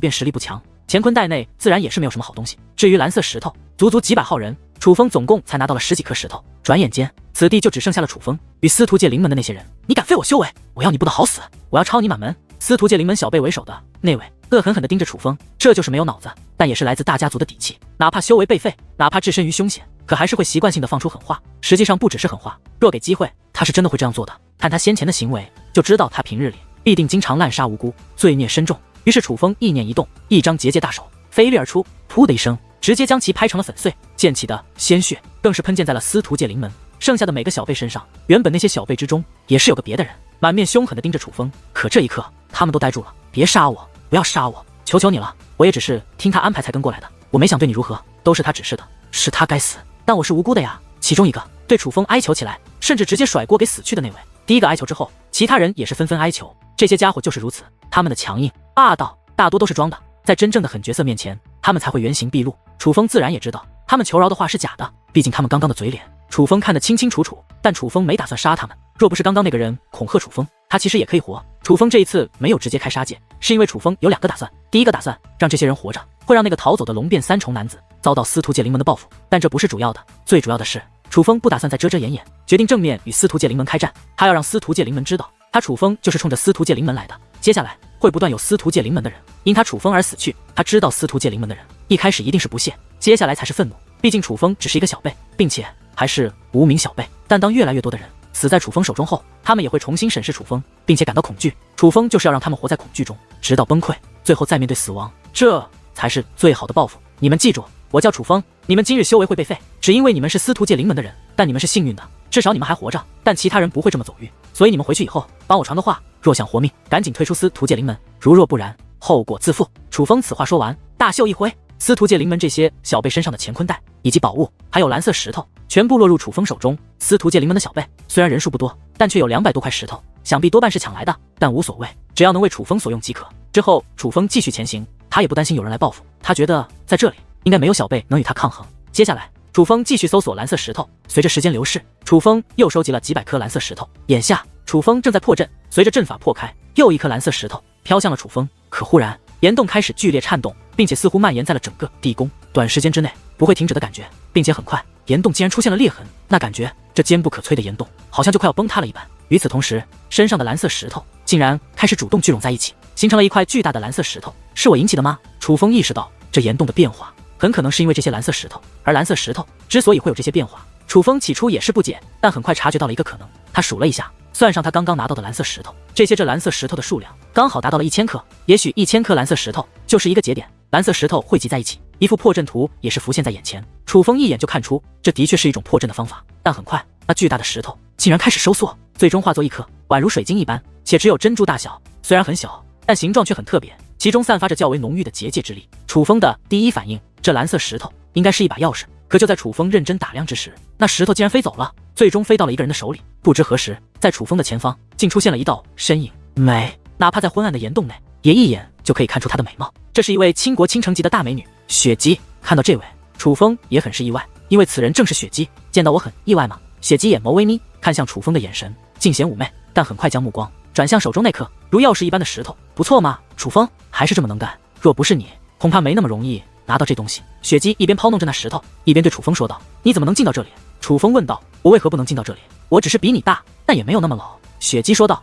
遍实力不强，乾坤袋内自然也是没有什么好东西。至于蓝色石头，足足几百号人，楚风总共才拿到了10几颗石头。转眼间，此地就只剩下了楚风与司徒界灵门的那些人。你敢废我修为，我要你不得好死！我要抄你满门！司徒界灵门小辈为首的那位恶狠狠地盯着楚风，这就是没有脑子，但也是来自大家族的底气。哪怕修为被废，哪怕置身于凶险，可还是会习惯性的放出狠话。实际上不只是狠话，若给机会，他是真的会这样做的。看他先前的行为，就知道他平日里必定经常滥杀无辜，罪孽深重。于是楚风意念一动，一张结界大手飞掠而出，噗的一声，直接将其拍成了粉碎。溅起的鲜血更是喷溅在了司徒界灵门剩下的每个小辈身上。原本那些小辈之中也是有个别的人，满面凶狠地盯着楚风，可这一刻他们都呆住了。别杀我，不要杀我，求求你了，我也只是听他安排才跟过来的，我没想对你如何，都是他指示的，是他该死，但我是无辜的呀。其中一个对楚风哀求起来，甚至直接甩锅给死去的那位。第一个哀求之后，其他人也是纷纷哀求。这些家伙就是如此，他们的强硬霸道大多都是装的，在真正的狠角色面前，他们才会原形毕露。楚风自然也知道他们求饶的话是假的，毕竟他们刚刚的嘴脸楚风看得清清楚楚，但楚风没打算杀他们。若不是刚刚那个人恐吓楚风，他其实也可以活。楚风这一次没有直接开杀戒，是因为楚风有2个打算。第一个打算让这些人活着，会让那个逃走的龙变3重男子遭到司徒界灵门的报复，但这不是主要的，最主要的是楚风不打算再遮遮掩掩，决定正面与司徒界灵门开战。他要让司徒界灵门知道他楚风就是冲着司徒界临门来的，接下来会不断有司徒界临门的人因他楚风而死去。他知道司徒界临门的人一开始一定是不屑，接下来才是愤怒。毕竟楚风只是一个小辈，并且还是无名小辈。但当越来越多的人死在楚风手中后，他们也会重新审视楚风，并且感到恐惧。楚风就是要让他们活在恐惧中，直到崩溃，最后再面对死亡，这才是最好的报复。你们记住，我叫楚风，你们今日修为会被废，只因为你们是司徒界临门的人。但你们是幸运的，至少你们还活着，但其他人不会这么走运。所以你们回去以后帮我传个话，若想活命，赶紧退出司徒界临门，如若不然，后果自负。楚风此话说完，大袖一挥，司徒界临门这些小辈身上的乾坤袋以及宝物，还有蓝色石头，全部落入楚风手中。司徒界临门的小辈虽然人数不多，但却有200多块石头，想必多半是抢来的，但无所谓，只要能为楚风所用即可。之后楚风继续前行，他也不担心有人来报复，他觉得在这里应该没有小辈能与他抗衡。接下来楚风继续搜索蓝色石头，随着时间流逝，楚风又收集了几百颗蓝色石头。眼下楚风正在破阵，随着阵法破开，又一颗蓝色石头飘向了楚风。可忽然岩洞开始剧烈颤动，并且似乎蔓延在了整个地宫，短时间之内不会停止的感觉，并且很快岩洞竟然出现了裂痕，那感觉这坚不可摧的岩洞好像就快要崩塌了一般。与此同时，身上的蓝色石头竟然开始主动聚拢在一起，形成了一块巨大的蓝色石头。是我引起的吗？楚风意识到这岩洞的变化很可能是因为这些蓝色石头，而蓝色石头之所以会有这些变化，楚风起初也是不解，但很快察觉到了一个可能。他数了一下，算上他刚刚拿到的蓝色石头，这蓝色石头的数量刚好达到了1000颗。也许1000颗蓝色石头就是一个节点，蓝色石头汇集在一起，一幅破阵图也是浮现在眼前。楚风一眼就看出这的确是一种破阵的方法，但很快那巨大的石头竟然开始收缩，最终化作一颗宛如水晶一般，且只有珍珠大小，虽然很小，但形状却很特别，其中散发着较为浓郁的结界之力。楚风的第一反应，这蓝色石头应该是一把钥匙。可就在楚风认真打量之时，那石头竟然飞走了，最终飞到了一个人的手里。不知何时，在楚风的前方竟出现了一道身影，美，哪怕在昏暗的岩洞内，也一眼就可以看出她的美貌。这是一位倾国倾城级的大美女，雪姬。看到这位，楚风也很是意外，因为此人正是雪姬。见到我很意外吗？雪姬眼眸微眯，看向楚风的眼神尽显妩媚，但很快将目光转向手中那颗如钥匙一般的石头。不错嘛，楚风还是这么能干，若不是你，恐怕没那么容易拿到这东西。雪姬一边抛弄着那石头，一边对楚风说道：“你怎么能进到这里？”楚风问道：“我为何不能进到这里？我只是比你大，但也没有那么老。”雪姬说道：“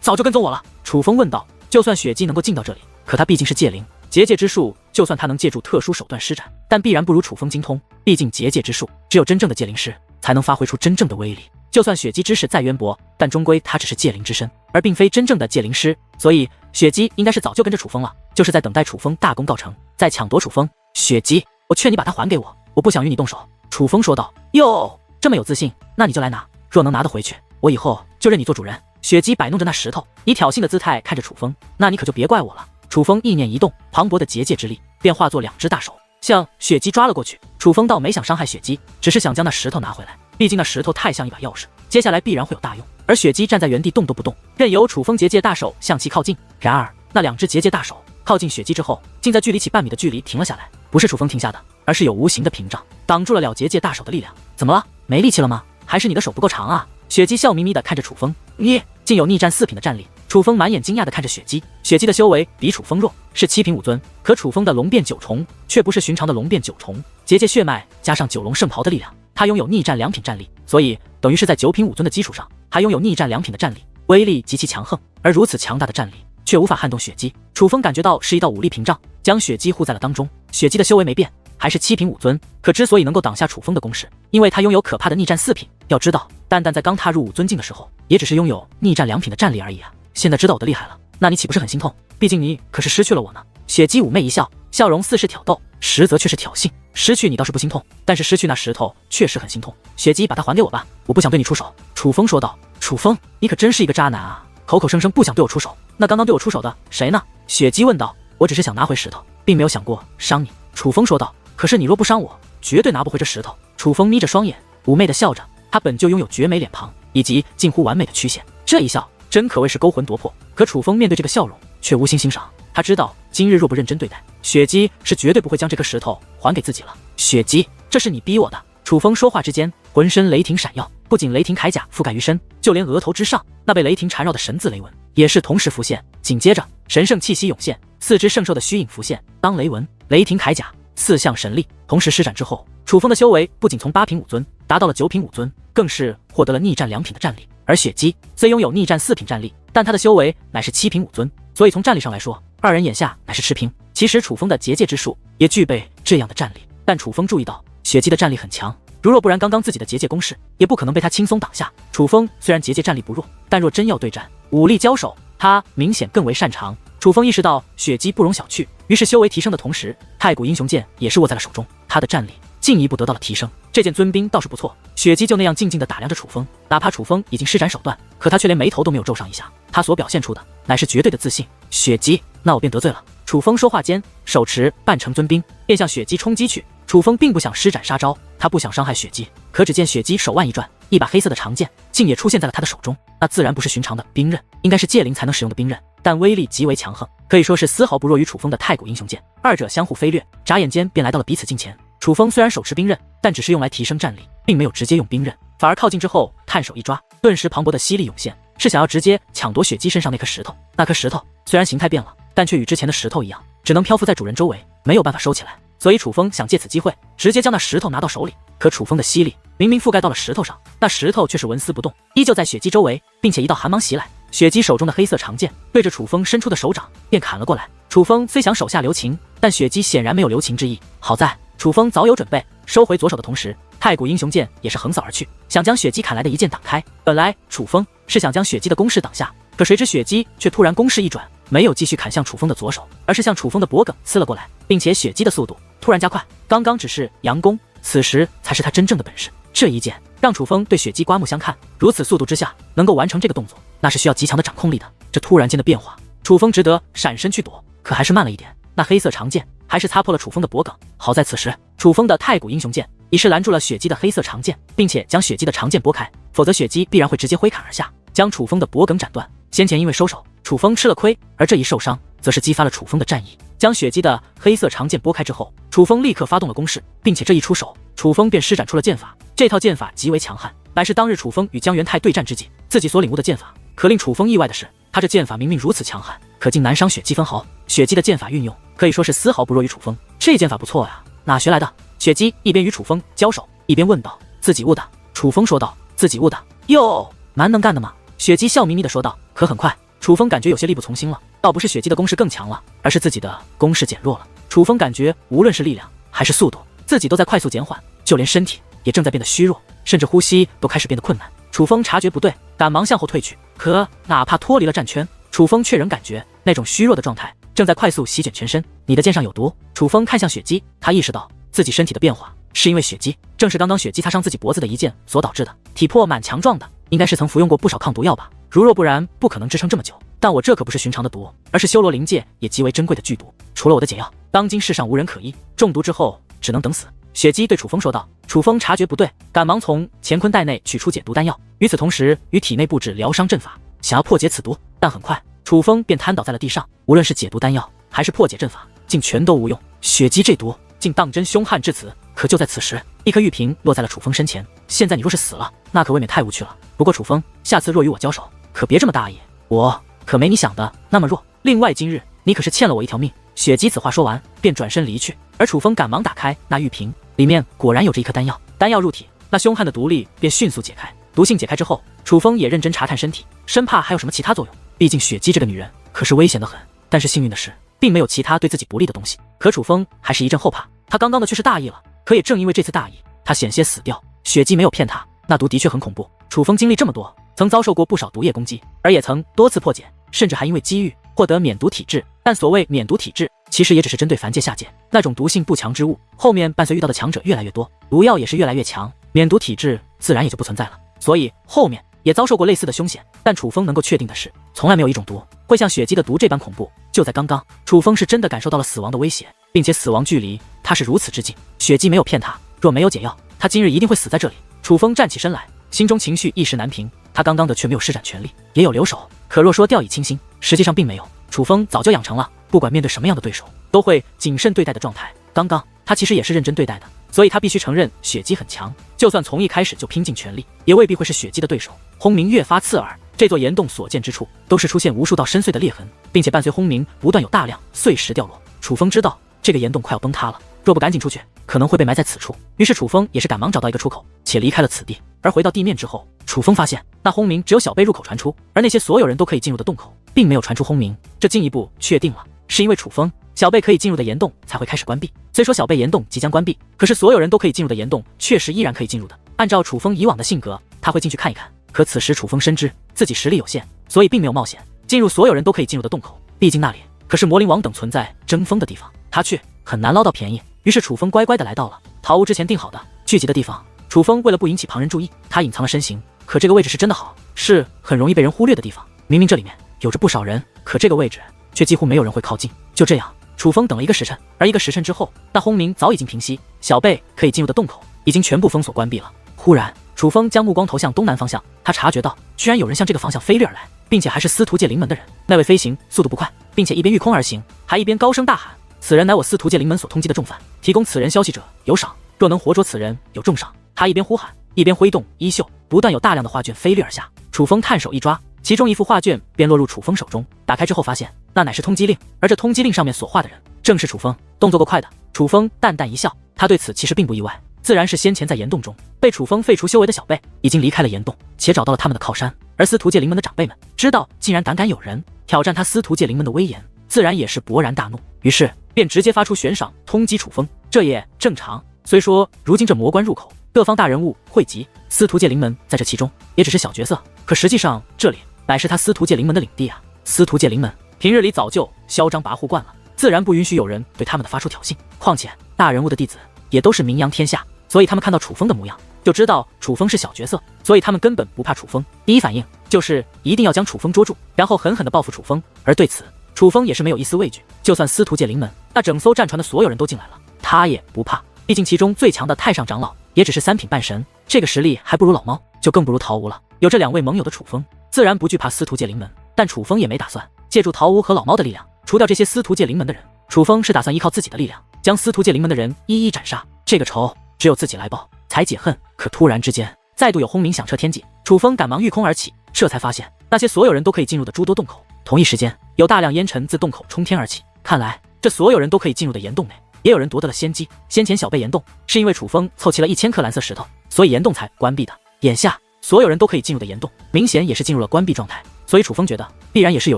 早就跟踪我了。”楚风问道：“就算雪姬能够进到这里，可她毕竟是界灵，结界之术，就算她能借助特殊手段施展，但必然不如楚风精通。毕竟结界之术，只有真正的界灵师才能发挥出真正的威力。就算雪姬知识再渊博，但终归她只是界灵之身，而并非真正的界灵师。所以雪姬应该是早就跟着楚风了，就是在等待楚风大功告成，再抢夺楚风。雪姬，我劝你把它还给我，我不想与你动手。”楚风说道。“哟，这么有自信，那你就来拿，若能拿得回去，我以后就认你做主人。”雪姬摆弄着那石头，以挑衅的姿态看着楚风：“那你可就别怪我了。”楚风意念一动，磅礴的结界之力便化作2只大手，向雪姬抓了过去。楚风倒没想伤害雪姬，只是想将那石头拿回来，毕竟那石头太像一把钥匙，接下来必然会有大用。而雪姬站在原地动都不动，任由楚风结界大手向其靠近。然而那2只结界大手靠近雪姬之后，竟在距离起半米的距离停了下来。不是楚风停下的，而是有无形的屏障挡住了结界大手的力量。怎么了？没力气了吗？还是你的手不够长啊？雪姬笑眯眯地看着楚风，你竟有逆战4品的战力。楚风满眼惊讶地看着雪姬，雪姬的修为比楚风弱，是7品5尊，可楚风的龙变9重却不是寻常的龙变9重，结界血脉加上9龙圣袍的力量，他拥有逆战2品战力，所以等于是在9品5尊的基础上，还拥有逆战2品的战力，威力极其强横。而如此强大的战力却无法撼动雪姬，楚风感觉到是一道武力屏障，将雪姬护在了当中。雪姬的修为没变，还是7品5尊，可之所以能够挡下楚风的攻势，因为他拥有可怕的逆战4品。要知道，蛋蛋在刚踏入5尊境的时候，也只是拥有逆战2品的战力而已啊！现在知道我的厉害了，那你岂不是很心痛？毕竟你可是失去了我呢。雪姬妩媚一笑，笑容似是挑逗，实则却是挑衅。失去你倒是不心痛，但是失去那石头确实很心痛。雪姬，把它还给我吧，我不想对你出手。楚风说道。楚风，你可真是一个渣男啊！口口声声不想对我出手，那刚刚对我出手的谁呢？雪姬问道。我只是想拿回石头，并没有想过伤你。楚风说道。可是你若不伤我，绝对拿不回这石头。楚风眯着双眼，妩媚的笑着，他本就拥有绝美脸庞以及近乎完美的曲线，这一笑真可谓是勾魂夺魄。可楚风面对这个笑容却无心欣赏，他知道今日若不认真对待，雪姬是绝对不会将这颗石头还给自己了。雪姬，这是你逼我的。楚风说话之间，浑身雷霆闪耀，不仅雷霆铠甲覆盖于身，就连额头之上那被雷霆缠绕的神字雷纹也是同时浮现。紧接着神圣气息涌现，4只圣兽的虚影浮现，当雷纹、雷霆铠甲4项神力同时施展之后，楚风的修为不仅从8品5尊达到了9品5尊，更是获得了逆战2品的战力。而雪姬虽拥有逆战4品战力，但他的修为乃是7品5尊，所以从战力上来说，二人眼下乃是持平。其实楚风的结界之术也具备这样的战力，但楚风注意到雪姬的战力很强，如若不然刚刚自己的结界攻势，也不可能被他轻松挡下。楚风虽然结界战力不弱，但若真要对战，武力交手，他明显更为擅长。楚风意识到雪姬不容小觑，于是修为提升的同时，太古英雄剑也是握在了手中，他的战力进一步得到了提升。这件尊兵倒是不错。雪姬就那样静静地打量着楚风，哪怕楚风已经施展手段，可他却连眉头都没有皱上一下。他所表现出的乃是绝对的自信。雪姬，那我便得罪了。楚风说话间，手持半成尊兵便向雪姬冲击去。楚风并不想施展杀招，他不想伤害雪姬，可只见雪姬手腕一转，一把黑色的长剑竟也出现在了他的手中。那自然不是寻常的兵刃，应该是戒灵才能使用的兵刃，但威力极为强横，可以说是丝毫不弱于楚风的太古英雄剑。二者相互飞掠，眨眼间便来到了彼此近前。楚风虽然手持兵刃，但只是用来提升战力，并没有直接用兵刃，反而靠近之后探手一抓，顿时磅礴的吸力涌现，是想要直接抢夺雪姬身上那颗石头。那颗石头虽然形态变了，但却与之前的石头一样，只能漂浮在主人周围，没有办法收起来。所以楚风想借此机会直接将那石头拿到手里，可楚风的吸力明明覆盖到了石头上，那石头却是纹丝不动，依旧在雪姬周围，并且一道寒芒袭来，雪姬手中的黑色长剑对着楚风伸出的手掌便砍了过来。楚风虽想手下留情，但雪姬显然没有留情之意。好在楚风早有准备，收回左手的同时，太古英雄剑也是横扫而去，想将雪姬砍来的一剑挡开。本来楚风是想将雪姬的攻势挡下，可谁知雪姬却突然攻势一转，没有继续砍向楚风的左手，而是向楚风的脖颈刺了过来，并且雪姬的速度突然加快，刚刚只是佯攻，此时才是他真正的本事。这一剑让楚风对雪姬刮目相看，如此速度之下能够完成这个动作，那是需要极强的掌控力的。这突然间的变化，楚风只得闪身去躲，可还是慢了一点，那黑色长剑还是擦破了楚风的脖颈。好在此时楚风的太古英雄剑已是拦住了雪姬的黑色长剑，并且将雪姬的长剑拨开，否则雪姬必然会直接挥砍而下，将楚风的脖颈斩断。先前因为收手，楚风吃了亏，而这一受伤则是激发了楚风的战意。将雪姬的黑色长剑拨开之后，楚风立刻发动了攻势，并且这一出手，楚风便施展出了剑法。这套剑法极为强悍，乃是当日楚风与江元泰对战之际自己所领悟的剑法。可令楚风意外的是，他这剑法明明如此强悍，可竟难伤雪姬分毫。雪姬的剑法运用可以说是丝毫不弱于楚风，这剑法不错呀，哪学来的？雪姬一边与楚风交手，一边问道：“自己悟的？”楚风说道：“自己悟的。”哟，蛮能干的嘛。雪姬笑眯眯地说道。可很快，楚风感觉有些力不从心了，倒不是雪姬的攻势更强了，而是自己的攻势减弱了。楚风感觉无论是力量还是速度，自己都在快速减缓，就连身体也正在变得虚弱，甚至呼吸都开始变得困难。楚风察觉不对，赶忙向后退去，可哪怕脱离了战圈，楚风却仍感觉那种虚弱的状态正在快速席卷全身。你的剑上有毒。楚风看向雪姬，他意识到自己身体的变化是因为雪姬，正是刚刚雪姬擦伤自己脖子的一剑所导致的。体魄蛮强壮的，应该是曾服用过不少抗毒药吧，如若不然不可能支撑这么久。但我这可不是寻常的毒，而是修罗灵界也极为珍贵的剧毒，除了我的解药，当今世上无人可医，中毒之后只能等死。雪姬对楚风说道。楚风察觉不对，赶忙从乾坤袋内取出解毒丹药，与此同时于体内布置疗伤阵法，想要破解此毒。但很快楚风便瘫倒在了地上，无论是解毒丹药还是破解阵法，竟全都无用。雪姬这毒竟当真凶悍至此。可就在此时，一颗玉瓶落在了楚风身前。现在你若是死了，那可未免太无趣了。不过楚风，下次若与我交手，可别这么大意，我可没你想的那么弱。另外今日你可是欠了我一条命。雪姬此话说完，便转身离去。而楚风赶忙打开那玉瓶，里面果然有着一颗丹药。丹药入体，那凶悍的毒力便迅速解开。毒性解开之后，楚风也认真查探身体，生怕还有什么其他作用。毕竟雪姬这个女人可是危险的很。但是幸运的是，并没有其他对自己不利的东西。可楚风还是一阵后怕，他刚刚的却是大意了。可也正因为这次大意，他险些死掉。雪姬没有骗他，那毒的确很恐怖。楚风经历这么多，曾遭受过不少毒液攻击，而也曾多次破解，甚至还因为机遇获得免毒体质。但所谓免毒体质，其实也只是针对凡界下界那种毒性不强之物，后面伴随遇到的强者越来越多，毒药也是越来越强，免毒体质自然也就不存在了。所以后面也遭受过类似的凶险。但楚风能够确定的是，从来没有一种毒会像雪姬的毒这般恐怖。就在刚刚，楚风是真的感受到了死亡的威胁，并且死亡距离他是如此之近。雪姬没有骗他，若没有解药，他今日一定会死在这里。楚风站起身来，心中情绪一时难平。他刚刚的却没有施展全力，也有留手，可若说掉以轻心，实际上并没有。楚风早就养成了不管面对什么样的对手都会谨慎对待的状态。刚刚他其实也是认真对待的，所以他必须承认雪姬很强，就算从一开始就拼尽全力，也未必会是雪姬的对手。轰鸣越发刺耳，这座岩洞所见之处都是出现无数道深邃的裂痕，并且伴随轰鸣不断有大量碎石掉落。楚风知道这个岩洞快要崩塌了，若不赶紧出去，可能会被埋在此处。于是楚风也是赶忙找到一个出口，且离开了此地。而回到地面之后，楚风发现那轰鸣只有小贝入口传出，而那些所有人都可以进入的洞口并没有传出轰鸣，这进一步确定了是因为楚风小贝可以进入的岩洞才会开始关闭。虽说小贝岩洞即将关闭，可是所有人都可以进入的岩洞确实依然可以进入的。按照楚风以往的性格，他会进去看一看，可此时楚风深知自己实力有限，所以并没有冒险进入所有人都可以进入的洞口，毕竟那里可是魔灵王等存在争锋的地方，他去很难捞到便宜。于是楚风乖乖的来到了桃屋之前定好的聚集的地方。楚风为了不引起旁人注意，他隐藏了身形，可这个位置是真的好，是很容易被人忽略的地方。明明这里面有着不少人，可这个位置却几乎没有人会靠近。就这样，楚风等了1个时辰，而1个时辰之后，那轰鸣早已经平息，小贝可以进入的洞口已经全部封锁关闭了。忽然，楚风将目光投向东南方向，他察觉到居然有人向这个方向飞掠而来，并且还是司徒界灵门的人。那位飞行速度不快，并且一边御空而行，还一边高声大喊：“此人乃我司徒界灵门所通缉的重犯，提供此人消息者有赏，若能活捉此人有重赏。”他一边呼喊，一边挥动衣袖，不断有大量的画卷飞掠而下。楚风探手一抓，其中一幅画卷便落入楚风手中。打开之后发现，那乃是通缉令，而这通缉令上面所画的人正是楚风。动作够快的，楚风淡淡一笑，他对此其实并不意外，自然是先前在岩洞中被楚风废除修为的小贝已经离开了岩洞，且找到了他们的靠山。而司徒界灵门的长辈们知道竟然胆敢有人挑战他司徒界灵门的威严，自然也是勃然大怒，于是便直接发出悬赏通缉楚风。这也正常，虽说如今这魔关入口各方大人物汇集，司徒界灵门在这其中也只是小角色，可实际上这里乃是他司徒界灵门的领地啊。司徒界灵门平日里早就嚣张跋扈惯了，自然不允许有人对他们的发出挑衅，况且大人物的弟子也都是名扬天下，所以他们看到楚风的模样就知道楚风是小角色，所以他们根本不怕楚风，第一反应就是一定要将楚风捉住，然后狠狠地报复楚风。而对此楚风也是没有一丝畏惧，就算司徒界灵门那整艘战船的所有人都进来了，他也不怕，毕竟其中最强的太上长老也只是3品半神，这个实力还不如老猫，就更不如桃屋了。有这2位盟友的楚风自然不惧怕司徒界灵门，但楚风也没打算借助桃屋和老猫的力量除掉这些司徒界灵门的人，楚风是打算依靠自己的力量将司徒界灵门的人一一斩杀，这个仇只有自己来报才解恨。可突然之间再度有轰鸣响彻天际，楚风赶忙御空而起，这才发现那些所有人都可以进入的诸多洞口，同一时间有大量烟尘自洞口冲天而起，看来这所有人都可以进入的岩洞内也有人夺得了先机。先前小贝岩洞是因为楚风凑齐了1000颗蓝色石头，所以岩洞才关闭的，眼下所有人都可以进入的岩洞明显也是进入了关闭状态，所以楚风觉得必然也是有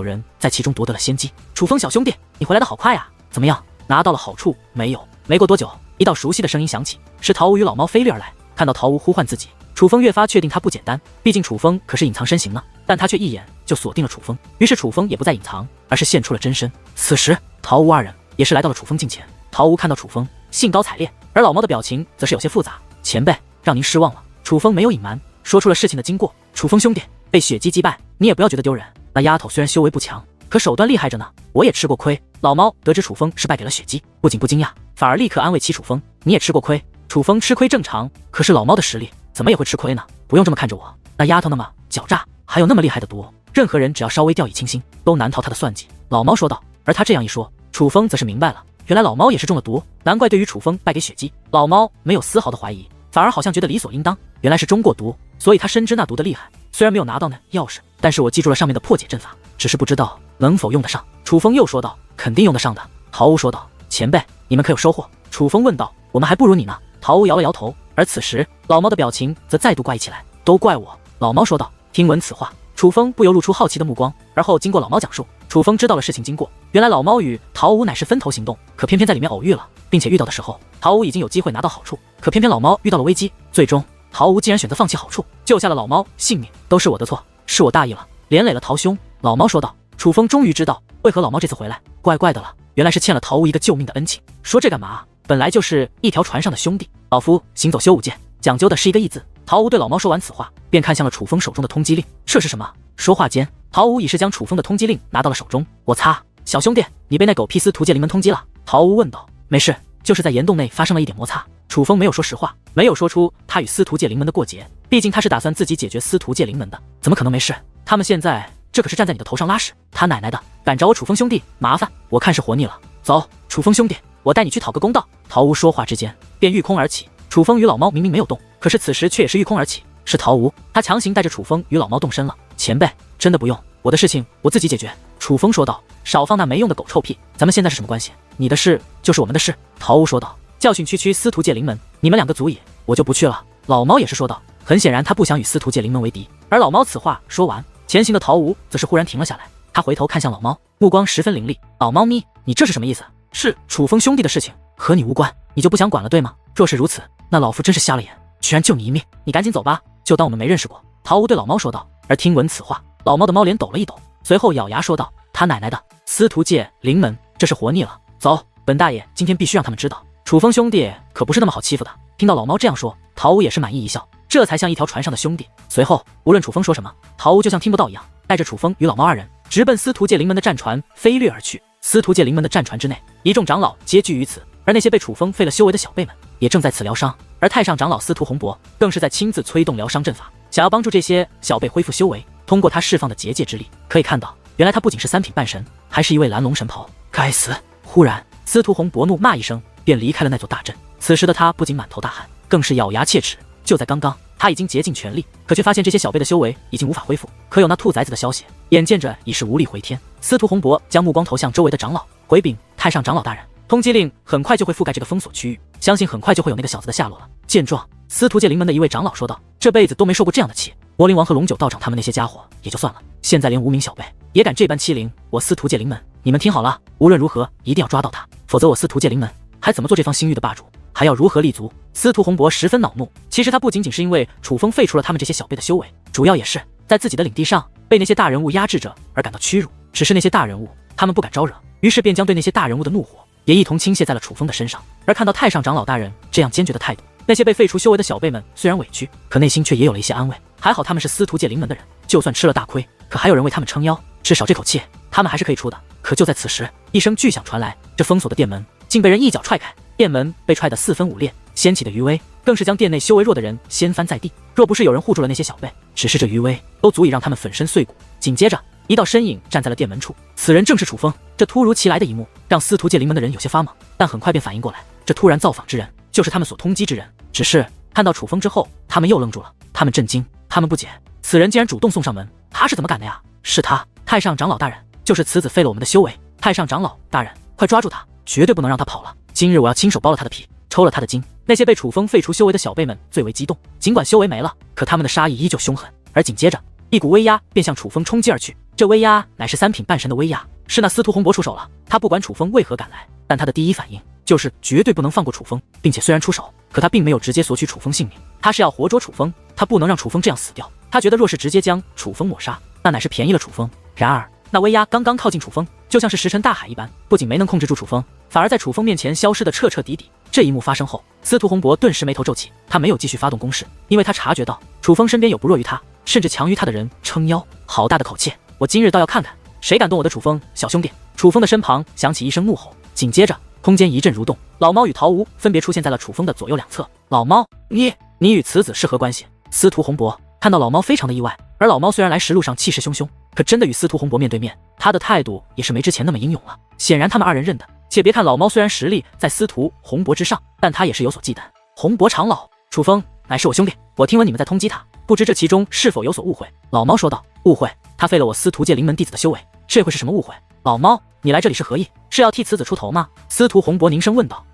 人在其中夺得了先机。楚风小兄弟，你回来的好快啊，怎么样，拿到了好处没有？没过多久，一道熟悉的声音响起，是桃屋与老猫飞掠而来。看到桃屋呼唤自己，楚风越发确定他不简单，毕竟楚风可是隐藏身形呢，但他却一眼就锁定了楚风，于是楚风也不再隐藏，而是现出了真身。此时桃屋2人也是来到了楚风近前，桃屋看到楚风兴高采烈，而老猫的表情则是有些复杂。前辈，让您失望了。楚风没有隐瞒，说出了事情的经过。楚风兄弟，被雪姬击败，你也不要觉得丢人，那丫头虽然修为不强，可手段厉害着呢，我也吃过亏。老猫得知楚风是败给了雪姬，不仅不惊讶，反而立刻安慰起楚风，你也吃过亏。楚风吃亏正常，可是老猫的实力怎么也会吃亏呢？不用这么看着我，那丫头那么狡诈，还有那么厉害的毒，任何人只要稍微掉以轻心，都难逃他的算计。老猫说道。而他这样一说，楚风则是明白了，原来老猫也是中了毒，难怪对于楚风败给雪姬，老猫没有丝毫的怀疑，反而好像觉得理所应当，原来是中过毒，所以他深知那毒的厉害。虽然没有拿到那钥匙，但是我记住了上面的破解阵法，只是不知道能否用得上。楚风又说道，肯定用得上的。桃屋说道，前辈，你们可有收获？楚风问道，我们还不如你呢。桃屋摇了摇头，而此时老猫的表情则再度怪异起来，都怪我。老猫说道。听闻此话，楚风不由露出好奇的目光，而后经过老猫讲述，楚风知道了事情经过。原来老猫与桃屋乃是分头行动，可偏偏在里面偶遇了，并且遇到的时候，桃屋已经有机会拿到好处，可偏偏老猫遇到了危机，最终桃屋竟然选择放弃好处，救下了老猫性命，都是我的错，是我大意了，连累了桃兄。老猫说道。楚风终于知道为何老猫这次回来怪怪的了，原来是欠了桃屋一个救命的恩情。说这干嘛？本来就是一条船上的兄弟，老夫行走修武剑，讲究的是一个义字。桃屋对老猫说完此话，便看向了楚风手中的通缉令，这是什么？说话间，桃屋已是将楚风的通缉令拿到了手中。我擦，小兄弟，你被那狗屁司徒界灵门通缉了？桃屋问道。没事，就是在岩洞内发生了一点摩擦。楚风没有说实话，没有说出他与司徒界灵门的过节，毕竟他是打算自己解决司徒界灵门的，怎么可能没事？他们现在这可是站在你的头上拉屎，他奶奶的，敢找我楚风兄弟麻烦，我看是活腻了。走，楚风兄弟，我带你去讨个公道。桃屋说话之间便御空而起，楚风与老猫明明没有动，可是此时却也是御空而起，是桃屋，他强行带着楚风与老猫动身了。前辈，真的不用，我的事情我自己解决。楚风说道。少放那没用的狗臭屁，咱们现在是什么关系？你的事就是我们的事。桃屋说道。教训区区司徒界灵门，你们两个足矣，我就不去了。老猫也是说道，很显然他不想与司徒界灵门为敌。而老猫此话说完，前行的陶吴则是忽然停了下来，他回头看向老猫，目光十分凌厉。老猫咪，你这是什么意思？是楚风兄弟的事情，和你无关，你就不想管了对吗？若是如此，那老夫真是瞎了眼，居然救你一命，你赶紧走吧，就当我们没认识过。陶吴对老猫说道。而听闻此话，老猫的猫脸抖了一抖，随后咬牙说道，他奶奶的，司徒界灵门，这是活腻了。走，本大爷今天必须让他们知道，楚风兄弟可不是那么好欺负的。听到老猫这样说，陶吴也是满意一笑，这才像一条船上的兄弟。随后无论楚风说什么，陶吴就像听不到一样，带着楚风与老猫二人直奔司徒界灵门的战船飞掠而去。司徒界灵门的战船之内，一众长老皆聚于此，而那些被楚风废了修为的小辈们也正在此疗伤。而太上长老司徒洪博更是在亲自催动疗伤阵法，想要帮助这些小辈恢复修为。通过他释放的结界之力，可以看到，原来他不仅是三品半神，还是一位蓝龙神袍。该死！忽然，司徒洪博怒骂一声，便离开了那座大阵。此时的他不仅满头大汗，更是咬牙切齿。就在刚刚，他已经竭尽全力，可却发现这些小辈的修为已经无法恢复，可有那兔崽子的消息，眼见着已是无力回天。司徒洪博将目光投向周围的长老，回禀太上长老大人，通缉令很快就会覆盖这个封锁区域，相信很快就会有那个小子的下落了。见状，司徒界灵门的一位长老说道，这辈子都没受过这样的气，魔灵王和龙九道长他们那些家伙也就算了，现在连无名小辈也敢这般欺凌我司徒界灵门，你们听好了，无论如何一定要抓到他，否则我司徒界灵门还怎么做这方星域的霸主，还要如何立足？司徒洪博十分恼怒，其实他不仅仅是因为楚风废除了他们这些小辈的修为，主要也是在自己的领地上被那些大人物压制着而感到屈辱。只是那些大人物他们不敢招惹，于是便将对那些大人物的怒火也一同倾泻在了楚风的身上。而看到太上长老大人这样坚决的态度，那些被废除修为的小辈们虽然委屈，可内心却也有了一些安慰。还好他们是司徒界灵门的人，就算吃了大亏，可还有人为他们撑腰，至少这口气他们还是可以出的。可就在此时，一声巨响传来，这封锁的殿门竟被人一脚踹开，殿门被踹得四分五裂，掀起的余威更是将殿内修为弱的人掀翻在地。若不是有人护住了那些小辈，只是这余威都足以让他们粉身碎骨。紧接着，一道身影站在了殿门处，此人正是楚风。这突如其来的一幕让司徒界灵门的人有些发懵，但很快便反应过来，这突然造访之人就是他们所通缉之人。只是看到楚风之后，他们又愣住了，他们震惊，他们不解，此人竟然主动送上门，他是怎么敢的呀？是他，太上长老大人，就是此子废了我们的修为。太上长老大人，快抓住他，绝对不能让他跑了。今日我要亲手剥了他的皮，抽了他的筋。那些被楚风废除修为的小辈们最为激动，尽管修为没了，可他们的杀意依旧凶狠。而紧接着，一股威压便向楚风冲击而去，这威压乃是三品半神的威压，是那司徒洪博出手了。他不管楚风为何赶来，但他的第一反应就是绝对不能放过楚风，并且虽然出手，可他并没有直接索取楚风性命，他是要活捉楚风，他不能让楚风这样死掉。他觉得若是直接将楚风抹杀，那乃是便宜了楚风。然而那威压刚刚靠近楚风，就像是石沉大海一般，不仅没能控制住楚风，反而在楚风面前消失得彻彻底底。这一幕发生后，司徒洪博顿时眉头皱起，他没有继续发动攻势，因为他察觉到楚风身边有不弱于他，甚至强于他的人撑腰。好大的口气，我今日倒要看看谁敢动我的楚风小兄弟。楚风的身旁响起一声怒吼，紧接着空间一阵蠕动，老猫与陶吴分别出现在了楚风的左右两侧。老猫，你与此子是何关系？司徒洪博看到老猫非常的意外，而老猫虽然来时路上气势汹汹，可真的与司徒洪博面对面，他的态度也是没之前那么英勇了。显然他们二人认得，且别看老猫虽然实力在司徒洪博之上，但他也是有所忌惮。洪博长老，楚风乃是我兄弟，我听闻你们在通缉他，不知这其中是否有所误会？老猫说道。误会？他废了我司徒界灵门弟子的修为，这会是什么误会？老猫，你来这里是何意？是要替此子出头吗？司徒洪博凝声问道。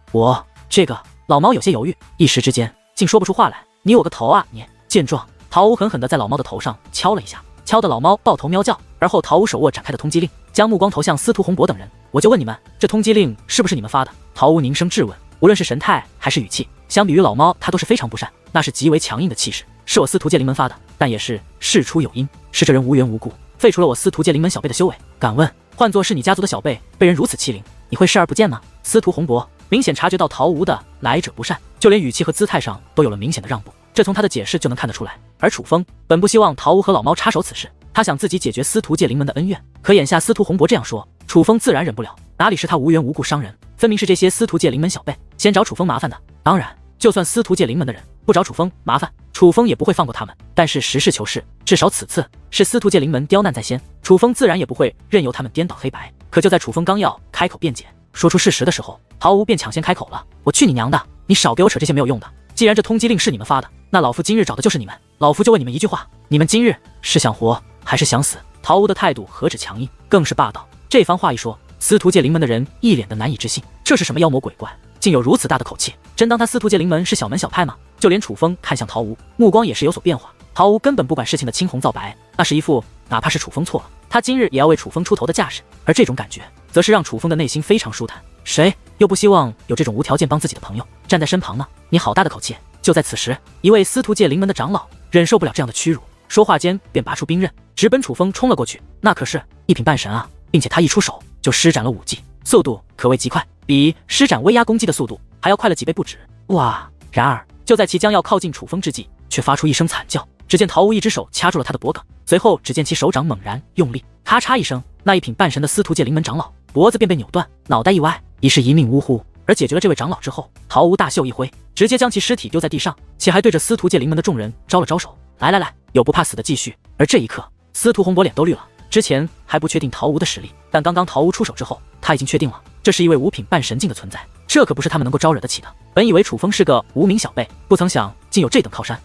这个……老猫有些犹豫，一时之间竟说不出话来。你有个头啊你！见状，陶吴狠狠地在老猫的头上敲了一下，敲得老猫抱头喵叫。而后陶吴手握展开的通缉令，将目光投向司徒洪博等人。我就问你们，这通缉令是不是你们发的？陶吴凝声质问，无论是神态还是语气，相比于老猫他都是非常不善，那是极为强硬的气势。是我司徒界灵门发的，但也是事出有因，是这人无缘无故废除了我司徒界灵门小辈的修为。敢问，换作是你家族的小辈被人如此欺凌，你会视而不见吗？司徒洪博明显察觉到陶吴的来者不善，就连语气和姿态上都有了明显的让步，这从他的解释就能看得出来。而楚风本不希望陶吴和老猫插手此事，他想自己解决司徒界灵门的恩怨，可眼下司徒洪博这样说，楚风自然忍不了。哪里是他无缘无故伤人，分明是这些司徒界灵门小辈先找楚风麻烦的。当然，就算司徒界灵门的人不找楚风麻烦，楚风也不会放过他们。但是实事求是，至少此次是司徒界灵门刁难在先，楚风自然也不会任由他们颠倒黑白。可就在楚风刚要开口辩解，说出事实的时候，陶吴便抢先开口了。我去你娘的，你少给我扯这些没有用的。既然这通缉令是你们发的，那老夫今日找的就是你们。老夫就问你们一句话，你们今日是想活还是想死？陶吴的态度何止强硬，更是霸道。这番话一说，司徒界灵门的人一脸的难以置信，这是什么妖魔鬼怪？竟有如此大的口气，真当他司徒界灵门是小门小派吗？就连楚风看向陶吴，目光也是有所变化。陶吴根本不管事情的青红皂白，那是一副哪怕是楚风错了，他今日也要为楚风出头的架势。而这种感觉，则是让楚风的内心非常舒坦。谁又不希望有这种无条件帮自己的朋友站在身旁呢？你好大的口气！就在此时，一位司徒界灵门的长老忍受不了这样的屈辱，说话间便拔出兵刃，直奔楚风冲了过去。那可是一品半神啊，并且他一出手就施展了武技，速度可谓极快，比施展威压攻击的速度还要快了几倍不止。哇！然而就在其将要靠近楚风之际，却发出一声惨叫。只见陶吴一只手掐住了他的脖颈，随后只见其手掌猛然用力，咔嚓一声，那一品半神的司徒界灵门长老脖子便被扭断，脑袋一歪，已是一命呜呼。而解决了这位长老之后，陶吴大袖一挥，直接将其尸体丢在地上，且还对着司徒界灵门的众人招了招手，来来来，有不怕死的继续。而这一刻，司徒洪博脸都绿了。之前还不确定陶吴的实力，但刚刚陶吴出手之后，他已经确定了，这是一位五品半神境的存在，这可不是他们能够招惹得起的。本以为楚风是个无名小辈，不曾想竟有这等靠山。